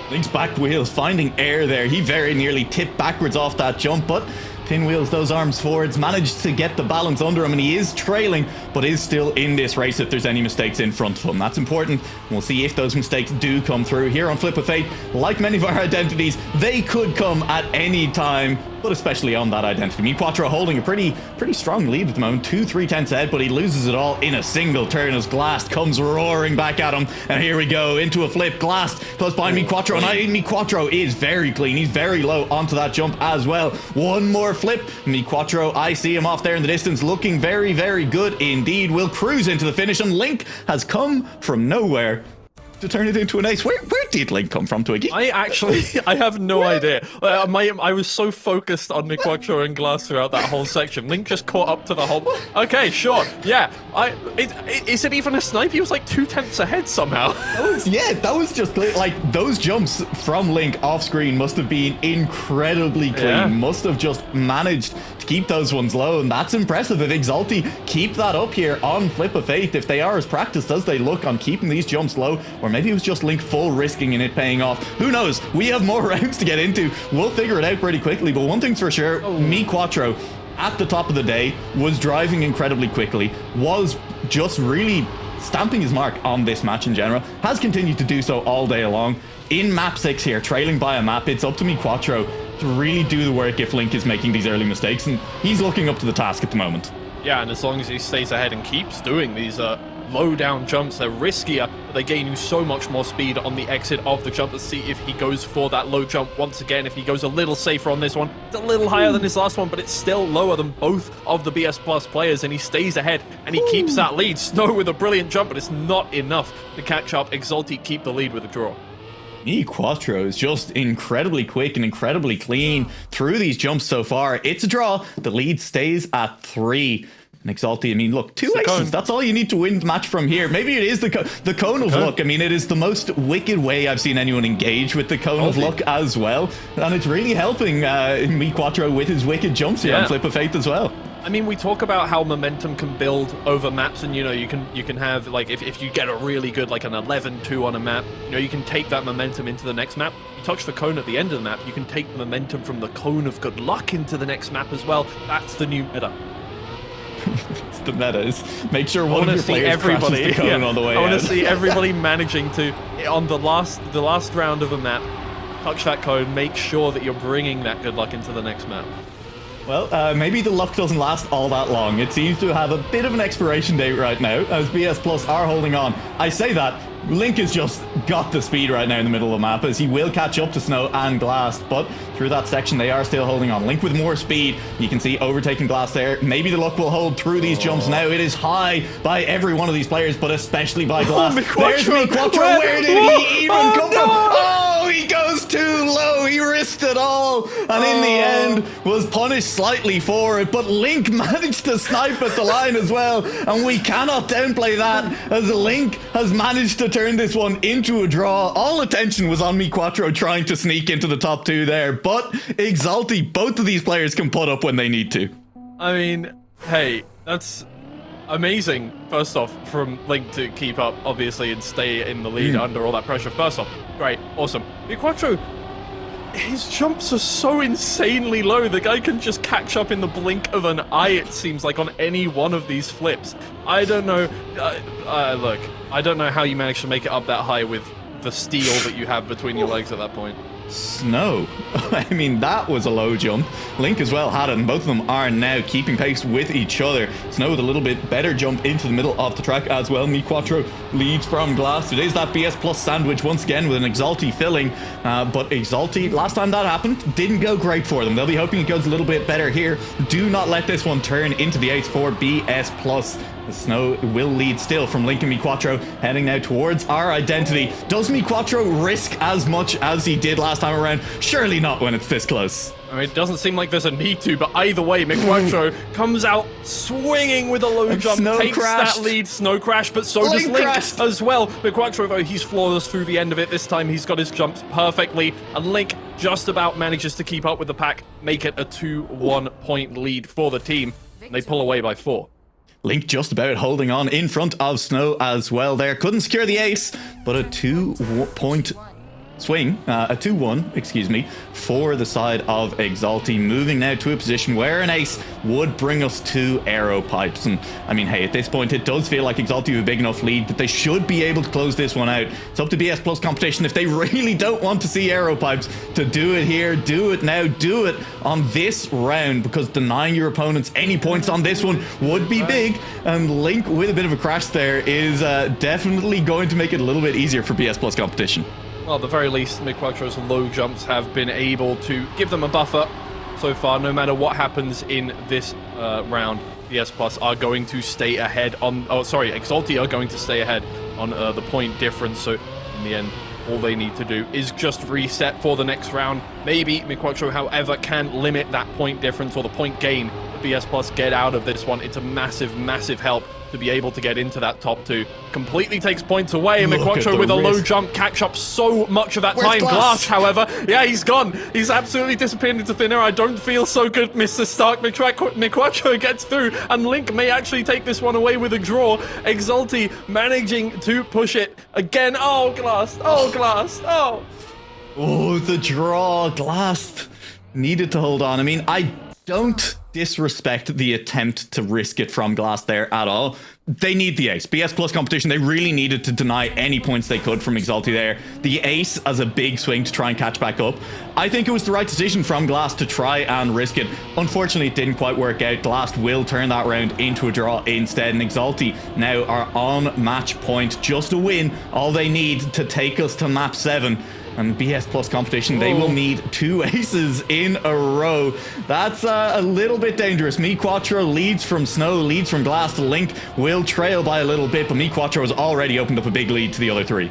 Link's back wheels finding air there. He very nearly tipped backwards off that jump, but Pinwheels those arms forwards, managed to get the balance under him, and he is trailing, but is still in this race if there's any mistakes in front of him. That's important. We'll see if those mistakes do come through here on Flip of Fate. Like many of our identities, they could come at any time, but but especially on that identity. MiQuattro holding a pretty strong lead at the moment, 2-3 ahead, but he loses it all in a single turn as Glast comes roaring back at him. And here we go into a flip. Glast close behind MiQuattro, and MiQuattro is very clean. He's very low onto that jump as well. One more flip. MiQuattro, I see him off there in the distance, looking very, very good indeed. Will cruise into the finish, and Link has come from nowhere to turn it into an ace. Where did Link come from, Twiggy? I have no idea. I was so focused on MiQuattro and Glass throughout that whole section. Link just caught up to the whole... Okay, sure. Yeah. Is it even a snipe? He was like 2/10 ahead somehow. That was just like those jumps from Link off screen must have been incredibly clean. Yeah. Must have just managed to keep those ones low, and that's impressive. If Exalty keep that up here on Flip of Faith, if they are as practiced as they look on keeping these jumps low, or maybe it was just Link full risking and it paying off. Who knows? We have more rounds to get into. We'll figure it out pretty quickly, but one thing's for sure, MiQuattro at the top of the day was driving incredibly quickly, was just really stamping his mark on this match in general, has continued to do so all day long. In map 6 here, trailing by a map, it's up to MiQuattro to really do the work if Link is making these early mistakes, and he's looking up to the task at the moment. Yeah, and as long as he stays ahead and keeps doing these low down jumps, they're riskier, but they gain you so much more speed on the exit of the jump. Let's see if he goes for that low jump once again. If he goes a little safer on this one, it's a little higher than his last one, but it's still lower than both of the BS Plus players, and he stays ahead and he keeps that lead. Snow with a brilliant jump, but it's not enough to catch up. Exalty keep the lead with a draw. MiQuattro is just incredibly quick and incredibly clean through these jumps so far. It's a draw. The lead stays at 3. And Exalty, I mean, look, 2 aces, that's all you need to win the match from here. Maybe it is the cone of luck. I mean, it is the most wicked way I've seen anyone engage with the cone of luck as well. And it's really helping MiQuattro with his wicked jumps here on Flip of Faith as well. I mean, we talk about how momentum can build over maps, and you know, you can have, like, if you get a really good, like an 11-2 on a map, you know, you can take that momentum into the next map. You touch the cone at the end of the map, you can take the momentum from the cone of good luck into the next map as well. That's the new meta. It's the meta is make sure one of your players crashes the cone on the way I want out. to see everybody managing to, on the last round of a map, touch that cone, make sure that you're bringing that good luck into the next map. Well, maybe the luck doesn't last all that long. It seems to have a bit of an expiration date right now, as BS Plus are holding on. I say that, Link has just got the speed right now in the middle of the map, as he will catch up to Snow and Glass, but through that section they are still holding on. Link with more speed, you can see overtaking Glass there. Maybe the luck will hold through these jumps now. It is high by every one of these players, but especially by Glass. There's MiQuattro. Where did he even come from? Oh, he goes too low. He risked it all, and in the end was punished slightly for it, but Link managed to snipe at the line as well, and we cannot downplay that, as Link has managed to turn this one into a draw. All attention was on MiQuattro trying to sneak into the top 2 there, but Exalty, both of these players can put up when they need to. I mean, hey, that's amazing, first off, from Link to keep up, obviously, and stay in the lead under all that pressure. First off, great, awesome. MiQuattro, his jumps are so insanely low. The guy can just catch up in the blink of an eye, it seems like, on any one of these flips. I don't know. Look, I don't know how you managed to make it up that high with the steel that you have between your legs at that point. Snow. I mean, that was a low jump. Link as well had it, and both of them are now keeping pace with each other. Snow with a little bit better jump into the middle of the track as well. MiQuattro leads from Glass. It is that BS Plus sandwich once again with an Exalty filling, but Exalty, last time that happened, didn't go great for them. They'll be hoping it goes a little bit better here. Do not let this one turn into the ace for BS Plus. The Snow will lead still from Link and MiQuattro, heading now towards our identity. Does MiQuattro risk as much as he did last time around? Surely not when it's this close. I mean, it doesn't seem like there's a need to, but either way, MiQuattro comes out swinging with a low jump, takes that lead. Snow crash, but so does Link as well. MiQuattro, though, he's flawless through the end of it. This time he's got his jumps perfectly, and Link just about manages to keep up with the pack, make it a 2-1 point lead for the team. And they pull away by 4. Link just about holding on in front of Snow as well there. Couldn't secure the ace, but a 2-point swing, a 2-1, excuse me, for the side of Exalty, moving now to a position where an ace would bring us to Aeropipes. And I mean, hey, at this point, it does feel like Exalty have a big enough lead that they should be able to close this one out. It's up to BS+Competition if they really don't want to see Aeropipes to do it here, do it now, do it on this round, because denying your opponents any points on this one would be big. And Link with a bit of a crash there is definitely going to make it a little bit easier for BS+Competition. Well, at the very least, McQuatro's low jumps have been able to give them a buffer so far. No matter what happens in this round, BS Plus are going to stay ahead on... Oh, sorry, Exalty are going to stay ahead on the point difference. So, in the end, all they need to do is just reset for the next round. Maybe McQuatro, however, can limit that point difference or the point gain that BS Plus get out of this one. It's a massive, massive help to be able to get into that top 2. Completely takes points away, and McQuatro with a low jump catch up so much of that time. Glass, however, yeah, he's gone. He's absolutely disappeared into thin air. I don't feel so good, Mr. Stark. McQuatro gets through, and Link may actually take this one away with a draw. Exalty managing to push it again. Oh, Glass. Oh, Glass. Oh. Oh, the draw. Glass needed to hold on. I mean, I don't disrespect the attempt to risk it from Glass there at all. They need the ace. BS+Competition, they really needed to deny any points they could from Exalty there. The ace as a big swing to try and catch back up. I think it was the right decision from Glass to try and risk it. Unfortunately, it didn't quite work out. Glass will turn that round into a draw instead, and Exalty now are on match point. Just a win, all they need to take us to map 7. And BS+Competition, they will need 2 aces in a row. That's a little bit dangerous. McQuatro leads from Snow, leads from Glass. Link will trail by a little bit, but McQuatro has already opened up a big lead to the other 3.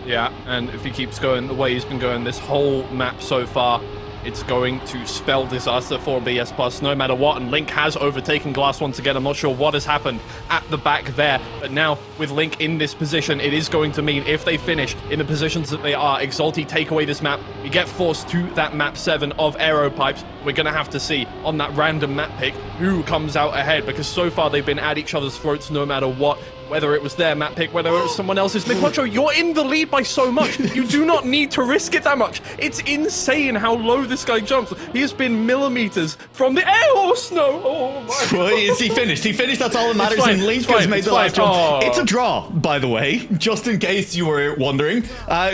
Yeah, and if he keeps going the way he's been going this whole map so far, it's going to spell disaster for BS Plus no matter what, and Link has overtaken Glass once again. I'm not sure what has happened at the back there, but now with Link in this position, it is going to mean if they finish in the positions that they are, Exalty take away this map, we get forced to that map 7 of Aeropipes. We're going to have to see on that random map pick who comes out ahead, because so far they've been at each other's throats no matter what. Whether it was their map pick, whether it was someone else's. McQuatro, you're in the lead by so much. You do not need to risk it that much. It's insane how low this guy jumps. He has been millimeters from the air. Oh, Snow. Oh, my God. Is he finished? He finished. That's all that matters. And Link has made the last jump. It's a draw, by the way, just in case you were wondering.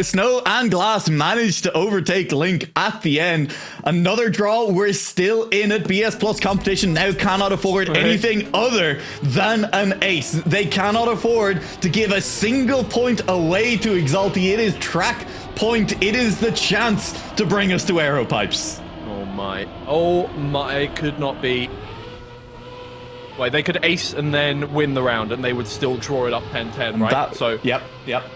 Snow and Glass managed to overtake Link at the end. Another draw. We're still in it. BS+Competition now cannot afford anything other than an ace. They cannot afford to give a single point away to Exalty. It is track point. It is the chance to bring us to Aeropipes. Oh my, it could not be. Wait, they could ace and then win the round, and they would still draw it up 10-10, right? Yep.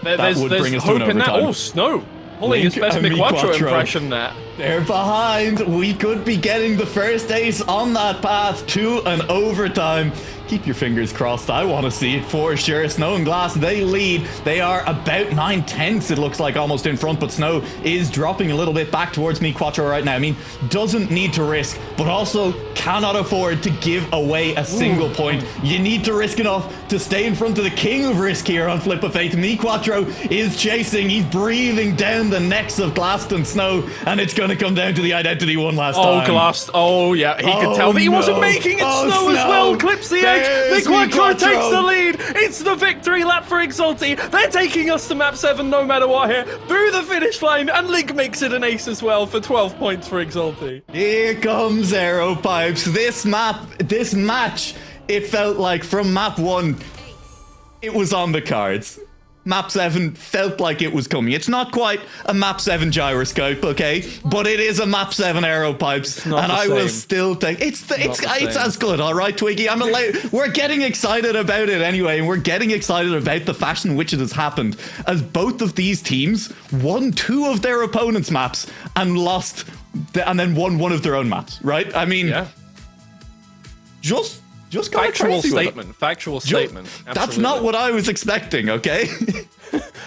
There's bring us hope to an in that. Oh, Snow. Pulling his best McQuatro impression there. They're behind. We could be getting the first ace on that path to an overtime. Keep your fingers crossed. I want to see it for sure. Snow and Glass, they lead. They are about 9/10, it looks like, almost in front, but Snow is dropping a little bit back towards McQuatro right now. I mean, doesn't need to risk, but also cannot afford to give away a single point. You need to risk enough to stay in front of the king of risk here on Flip of Fate. McQuatro is chasing. He's breathing down the necks of Glass and Snow, and it's going to come down to the identity one last time. Oh, Glass. Oh, yeah. He could tell that he wasn't making it. Snow as well. Clips the edge. McQuatro takes the lead. It's the victory lap for Exalty. They're taking us to map 7 no matter what here. Through the finish line, and Link makes it an ace as well for 12 points for Exalty. Here comes Aeropipes. This match, it felt like from map 1, it was on the cards. Map 7 felt like it was coming. It's not quite a map 7 gyroscope, okay? But it is a map 7 Aeropipes, and I will still take it's as good, all right, Twiggy. We're getting excited about it anyway, and we're getting excited about the fashion in which it has happened, as both of these teams won 2 of their opponents' maps and lost, and then won 1 of their own maps, right? I mean, just factual statement. Factual statement. That's not what I was expecting, okay?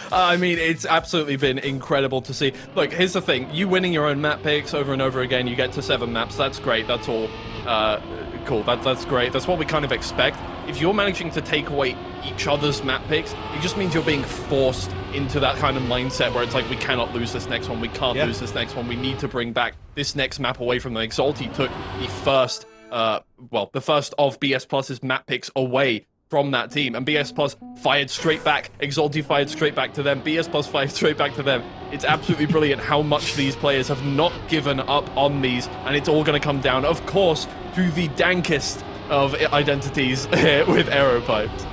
I mean, it's absolutely been incredible to see. Look, here's the thing. You winning your own map picks over and over again, you get to 7 maps. That's great. That's all cool. That's great. That's what we kind of expect. if you're managing to take away each other's map picks, it just means you're being forced into that kind of mindset where it's like, we cannot lose this next one, we can't lose this next one, we need to bring back this next map away from them. Exalty took the first, the first of BS+'s map picks away from that team, and BS+ fired straight back. Exalty fired straight back to them. BS+ fired straight back to them. It's absolutely brilliant how much these players have not given up on these, and it's all going to come down, of course, to the dankest of identities here with Aeropipes.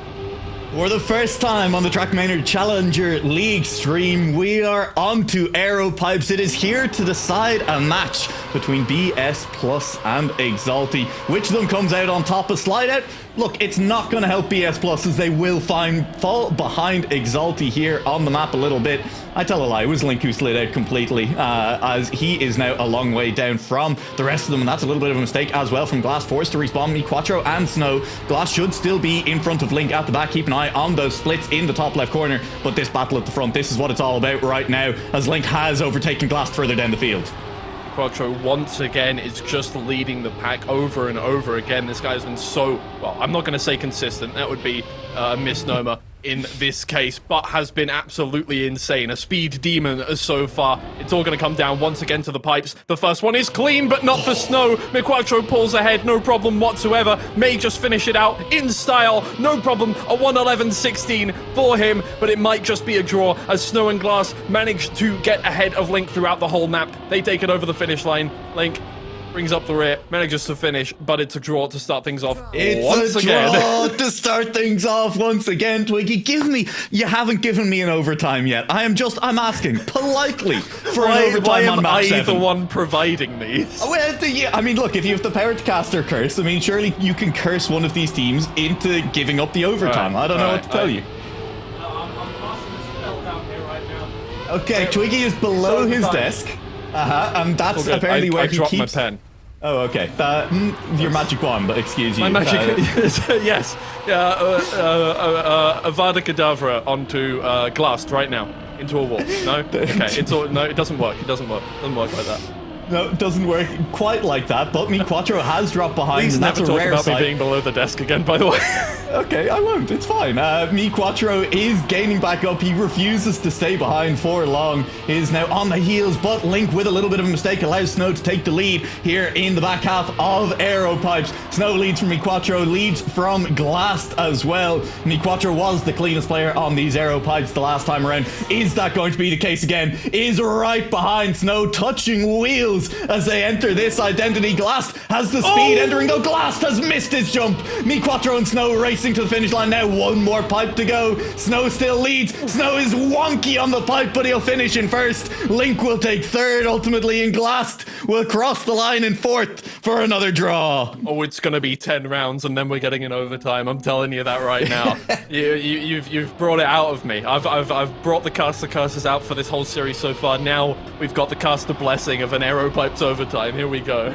For the first time on the Trackmania Challenger League stream, we are on to Aeropipes. It is here to decide a match between BS+ and Exalty. Which of them comes out on top of Slide Out? Look, it's not going to help BS+ as they will fall behind Exalty here on the map a little bit. I tell a lie, it was Link who slid out completely, as he is now a long way down from the rest of them, and that's a little bit of a mistake as well from Glass, forced to respawn me, Quattro and Snow. Glass should still be in front of Link at the back. Keep an eye on those splits in the top left corner, but this battle at the front, this is what it's all about right now, as Link has overtaken Glass further down the field. Quattro once again is just leading the pack over and over again. This guy has been so, well, I'm not going to say consistent, that would be a misnomer in this case, but has been absolutely insane. A speed demon so far. It's all going to come down once again to the pipes. The first one is clean, but not for Snow. McQuattro pulls ahead, no problem whatsoever. May just finish it out in style, no problem. A 1:11.16 for him, but it might just be a draw as Snow and Glass manage to get ahead of Link throughout the whole map. They take it over the finish line. Link brings up the rear, manages to finish, but it's a draw to start things off once again. Draw to start things off once again, Twiggy. You haven't given me an overtime yet. I'm asking politely for an overtime on map 7. Why am I the one providing these? Well, I mean, look, if you have the Parrotcaster curse, I mean, surely you can curse one of these teams into giving up the overtime. I don't know what to tell you. I'm casting a spell down here right now. Okay, Twiggy is below his desk. And that's apparently where he keeps... I dropped my pen. Oh, okay. Your magic wand, but excuse you. My magic... yes. Avada Kedavra onto Glass right now. Into a wall. No? Okay. No, it doesn't work. It doesn't work. It doesn't work like that. No, it doesn't work quite like that, but Quattro has dropped behind, Please and that's never a talk rare about sight. me being below the desk again, by the way. Okay, I won't. It's fine. Quattro is gaining back up. He refuses to stay behind for long. He is now on the heels, but Link, with a little bit of a mistake, allows Snow to take the lead here in the back half of Aeropipes. Snow leads from Quattro, leads from Glass as well. Quattro was the cleanest player on these Aeropipes the last time around. Is that going to be the case again? Is right behind Snow, touching wheels as they enter this identity. Glass has the speed entering, though Glass has missed his jump. Quattro and Snow racing to the finish line now. One more pipe to go. Snow still leads. Snow is wonky on the pipe, but he'll finish in first. Link will take third ultimately, and Glass will cross the line in fourth for another draw. Oh, it's gonna be 10 rounds and then we're getting an overtime. I'm telling you that right now. You've brought it out of me. I've brought the caster curses out for this whole series so far. Now we've got the caster blessing of an Aeropipes overtime. Here we go.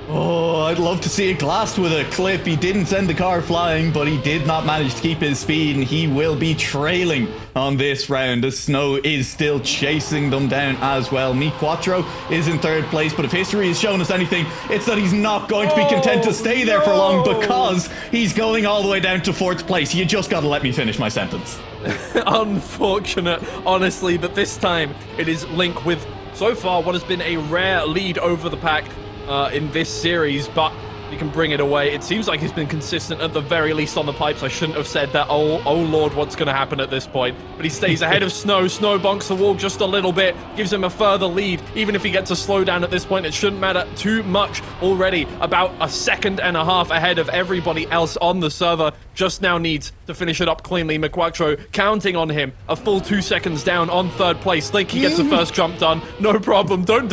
Oh, I'd love to see it Glassed with a clip. He didn't send the car flying, but he did not manage to keep his speed, and he will be trailing on this round as Snow is still chasing them down as well. Quattro is in third place, but if history has shown us anything, it's that he's not going to be content to stay there for long, because he's going all the way down to fourth place. You just gotta let me finish my sentence. Unfortunate, honestly, but this time it is Link with, so far, what has been a rare lead over the pack in this series, but he can bring it away. It seems like he's been consistent at the very least on the pipes. I shouldn't have said that. Oh lord, what's going to happen at this point? But he stays ahead of Snow. Snow bonks the wall just a little bit, gives him a further lead. Even if he gets a slowdown at this point, it shouldn't matter too much already. About a second and a half ahead of everybody else on the server. Just now needs to finish it up cleanly. McQuattro counting on him. A full 2 seconds down on third place. Link, he gets the first jump done. No problem. Don't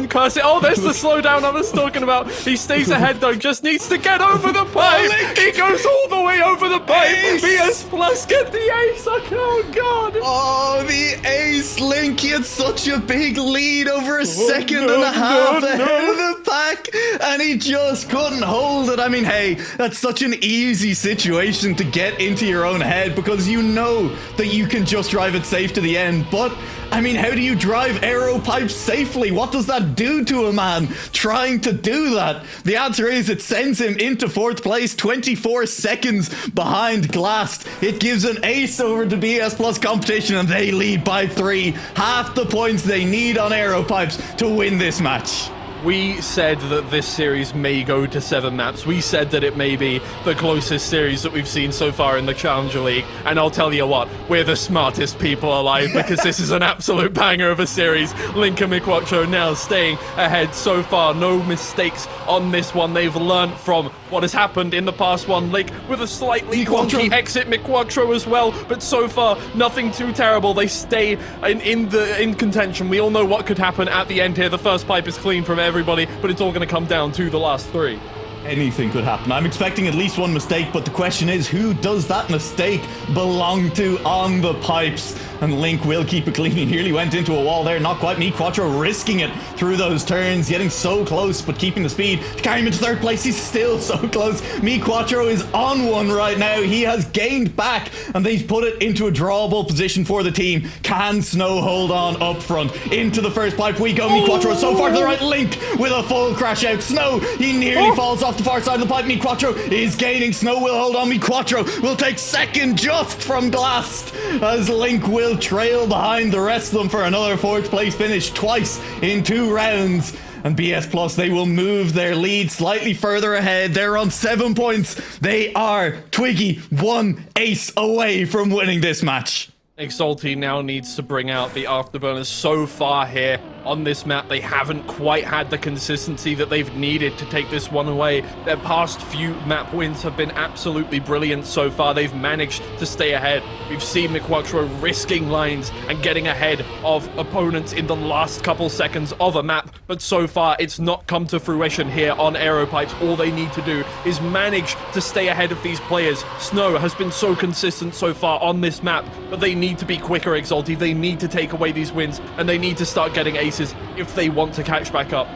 curse it. Oh, there's the slowdown I was talking about. He stays ahead though. Just needs to get over the pipe. He goes all the way over the pipe. BS+ get the ace. Oh god. Oh, the ace. Link, he had such a big lead, over a second and a half ahead of the pack, and he just couldn't hold it. I mean, hey, that's such an easy situation to get into your own head because you know that you can just drive it safe to the end. But I mean, how do you drive Aeropipes safely? What does that do to a man trying to do that? The answer is it sends him into 4th place, 24 seconds behind Glass. It gives an ace over to BS+Competition, and they lead by 3. Half the points they need on Aeropipes to win this match. We said that this series may go to 7 maps. We said that it may be the closest series that we've seen so far in the Challenger League. And I'll tell you what, we're the smartest people alive because this is an absolute banger of a series. Link and McQuattro now staying ahead so far. No mistakes on this one. They've learned from what has happened in the past one. Link with a slightly wonky exit, McQuattro as well. But so far, nothing too terrible. They stay in contention. We all know what could happen at the end here. The first pipe is clean from everybody, but it's all going to come down to the last 3. Anything could happen. I'm expecting at least one mistake, but the question is, who does that mistake belong to on the pipes? And Link will keep it clean. He nearly went into a wall there. Not quite. McQuattro risking it through those turns, getting so close, but keeping the speed to carry him into 3rd place. He's still so close. McQuattro is on one right now. He has gained back, and they've put it into a drawable position for the team. Can Snow hold on up front? Into the first pipe we go. McQuattro so far to the right. Link with a full crash out. Snow, he nearly falls off the far side of the pipe. McQuattro is gaining. Snow will hold on. McQuattro will take second just from Glass as Link will trail behind the rest of them for another 4th place finish twice in 2 rounds. And BS+, they will move their lead slightly further ahead. They're on 7 points. They are Twiggy 1 ace away from winning this match. Exalty now needs to bring out the afterburners. So far here on this map, they haven't quite had the consistency that they've needed to take this one away. Their past few map wins have been absolutely brilliant so far. They've managed to stay ahead. We've seen McQuattro risking lines and getting ahead of opponents in the last couple seconds of a map, but so far it's not come to fruition here on Aeropipes. All they need to do is manage to stay ahead of these players. Snow has been so consistent so far on this map, but they need to be quicker, Exalty. They need to take away these wins, and they need to start getting aces if they want to catch back up.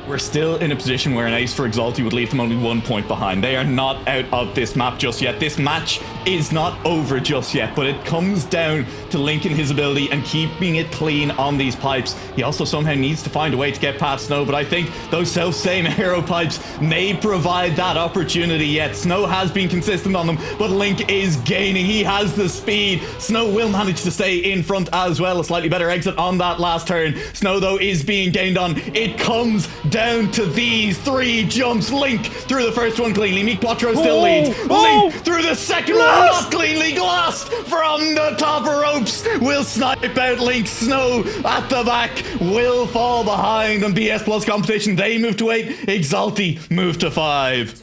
We're still in a position where an ace for Exalty would leave them only 1 point behind. They are not out of this map just yet. This match is not over just yet, but it comes down to Link and his ability and keeping it clean on these pipes. He also somehow needs to find a way to get past Snow, but I think those self-same Aeropipes may provide that opportunity yet. Snow has been consistent on them, but Link is gaining. He has the speed. Snow will manage to stay in front as well. A slightly better exit on that last turn. Snow, though, is being gained on. It comes down to these 3 jumps. Link through the first one cleanly. McQuattro still leads. Link through the second one, not cleanly. Glass from the top ropes will snipe out Link. Snow at the back will fall behind, and BS+Competition, they move to 8. Exalty move to 5.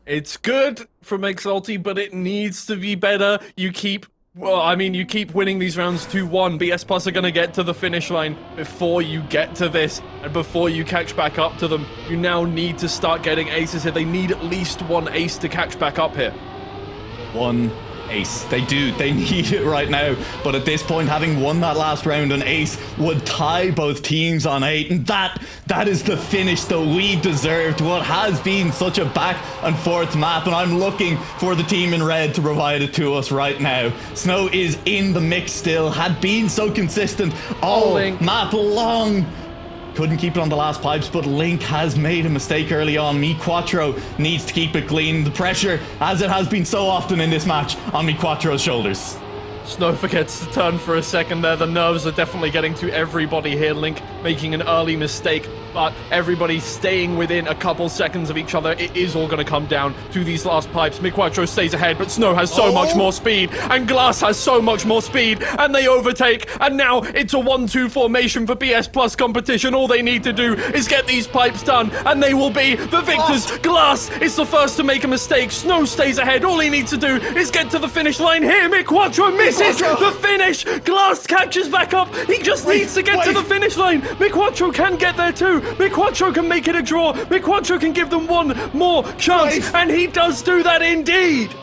It's good from Exalty, but it needs to be better. You keep winning these rounds 2-1. BS+ are going to get to the finish line before you get to this, and before you catch back up to them. You now need to start getting aces here. They need at least 1 ace to catch back up here. 1 ace. They do. They need it right now. But at this point, having won that last round, an ace would tie both teams on 8. And that is the finish that we deserved. What has been such a back and forth map. And I'm looking for the team in red to provide it to us right now. Snow is in the mix still. Had been so consistent all map long. Couldn't keep it on the last pipes, but Link has made a mistake early on. McQuattro needs to keep it clean. The pressure, as it has been so often in this match, on McQuattro's shoulders. Snow forgets to turn for a second there. The nerves are definitely getting to everybody here. Link making an early mistake, but everybody staying within a couple seconds of each other. It is all going to come down to these last pipes. McQuattro stays ahead, but Snow has so much more speed, and Glass has so much more speed, and they overtake, and now it's a 1-2 formation for BS+Competition. All they need to do is get these pipes done, and they will be the victors. Glass is the first to make a mistake. Snow stays ahead. All he needs to do is get to the finish line here. McQuattro misses the finish. Glass catches back up. He just needs to get to the finish line. McQuattro can get there too. McQuattro can make it a draw. McQuattro can give them one more chance, and he does do that indeed.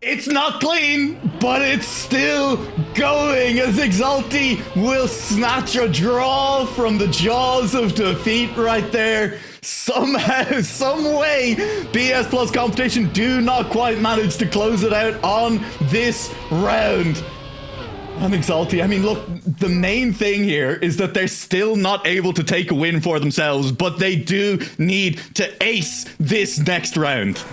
It's not clean, but it's still going as Exalty will snatch a draw from the jaws of defeat right there. Somehow, some way, BS+Competition do not quite manage to close it out on this round. And Exalty, I mean, look, the main thing here is that they're still not able to take a win for themselves, but they do need to ace this next round.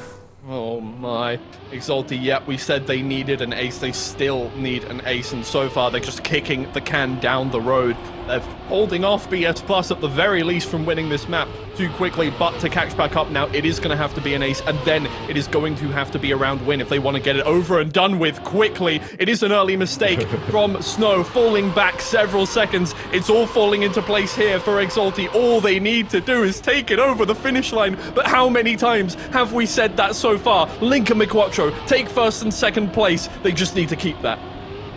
Oh my. Exalty, yep, we said they needed an ace. They still need an ace, and so far they're just kicking the can down the road. They're holding off BS+ at the very least from winning this map too quickly, but to catch back up now, it is going to have to be an ace, and then it is going to have to be a round win if they want to get it over and done with quickly. It is an early mistake from Snow, falling back several seconds. It's all falling into place here for Exalty. All they need to do is take it over the finish line, but how many times have we said that so far? Link and McQuattro take first and second place. They just need to keep that.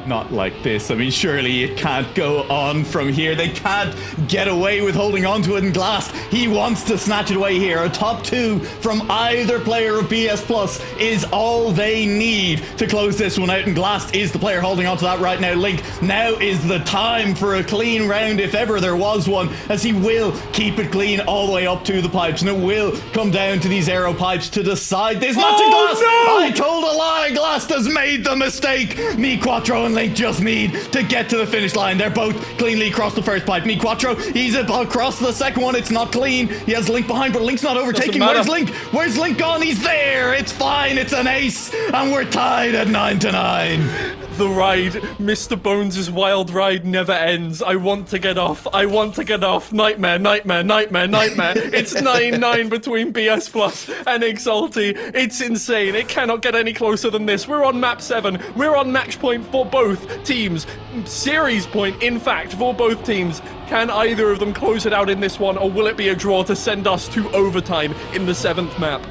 Not like this. I mean, surely it can't go on from here. They can't get away with holding on to it in Glass. He wants to snatch it away here. A top two from either player of BS+ is all they need to close this one out, and Glass is the player holding on to that right now. Link, now is the time for a clean round if ever there was one, as he will keep it clean all the way up to the pipes, and it will come down to these Aeropipes to decide this match. In Glass, no! I told a lie. Glass has made the mistake. McQuattro and Link just need to get to the finish line. They're both cleanly across the first pipe. McQuattro, he's across the second one. It's not clean. He has Link behind, but Link's not overtaking. Where's Link? Where's Link gone? He's there. It's fine. It's an ace, and we're tied at 9-9. The ride, Mr. Bones' wild ride never ends. I want to get off. I want to get off. Nightmare, nightmare, nightmare, nightmare. It's 9-9 between BS+ and Exalty. It's insane. It cannot get any closer than this. We're on map 7. We're on match point for both teams. Series point, in fact, for both teams. Can either of them close it out in this one, or will it be a draw to send us to overtime in the 7th map?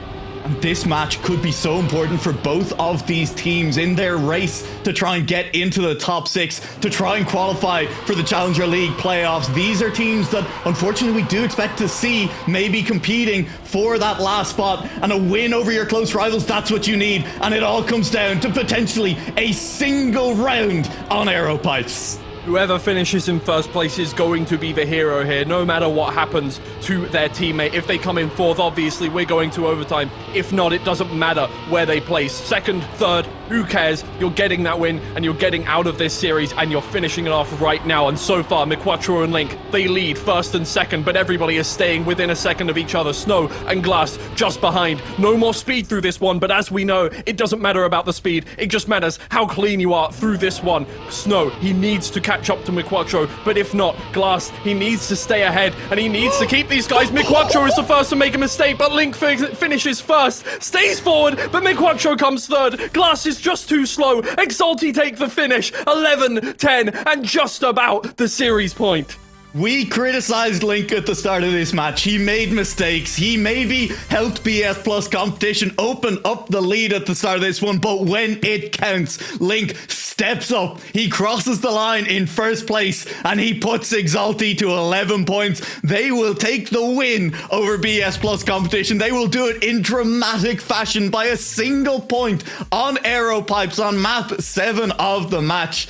And this match could be so important for both of these teams in their race to try and get into the top 6, to try and qualify for the Challenger League playoffs. These are teams that, unfortunately, we do expect to see maybe competing for that last spot, and a win over your close rivals, that's what you need. And it all comes down to potentially a single round on Aeropipes. Whoever finishes in first place is going to be the hero here, no matter what happens to their teammate. If they come in 4th, obviously, we're going to overtime. If not, it doesn't matter where they place. 2nd, 3rd, who cares? You're getting that win, and you're getting out of this series, and you're finishing it off right now. And so far, McQuattro and Link, they lead 1st and 2nd, but everybody is staying within a second of each other. Snow and Glass just behind. No more speed through this one, but as we know, it doesn't matter about the speed. It just matters how clean you are through this one. Snow, he needs to catch up to McQuattro, but if not, Glass, he needs to stay ahead, and he needs to keep these guys. McQuattro is the first to make a mistake, but Link finishes first, stays forward, but McQuattro comes 3rd. Glass is just too slow. Exalty take the finish, 11-10, and just about the series point. We criticized Link at the start of this match. He made mistakes. He maybe helped BS+Competition open up the lead at the start of this one, but when it counts, Link steps up. He crosses the line in first place, and he puts Exalty to 11 points. They will take the win over BS+Competition. They will do it in dramatic fashion by a single point on Aeropipes on map 7 of the match.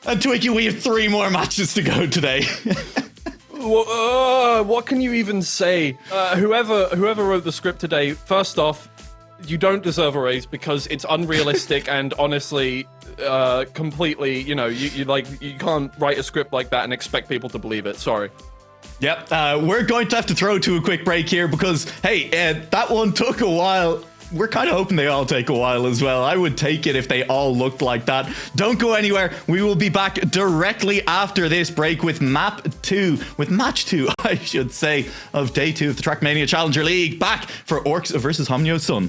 And Twiggy, we have 3 more matches to go today. What can you even say? Whoever wrote the script today, first off, you don't deserve a raise because it's unrealistic and honestly, completely, you can't write a script like that and expect people to believe it. Sorry. Yep, we're going to have to throw to a quick break here because, hey, that one took a while. We're kind of hoping they all take a while as well. I would take it if they all looked like that. Don't go anywhere. We will be back directly after this break with match 2, I should say, of day 2 of the Trackmania Challenger League. Back for Orcs versus Homnio Sun.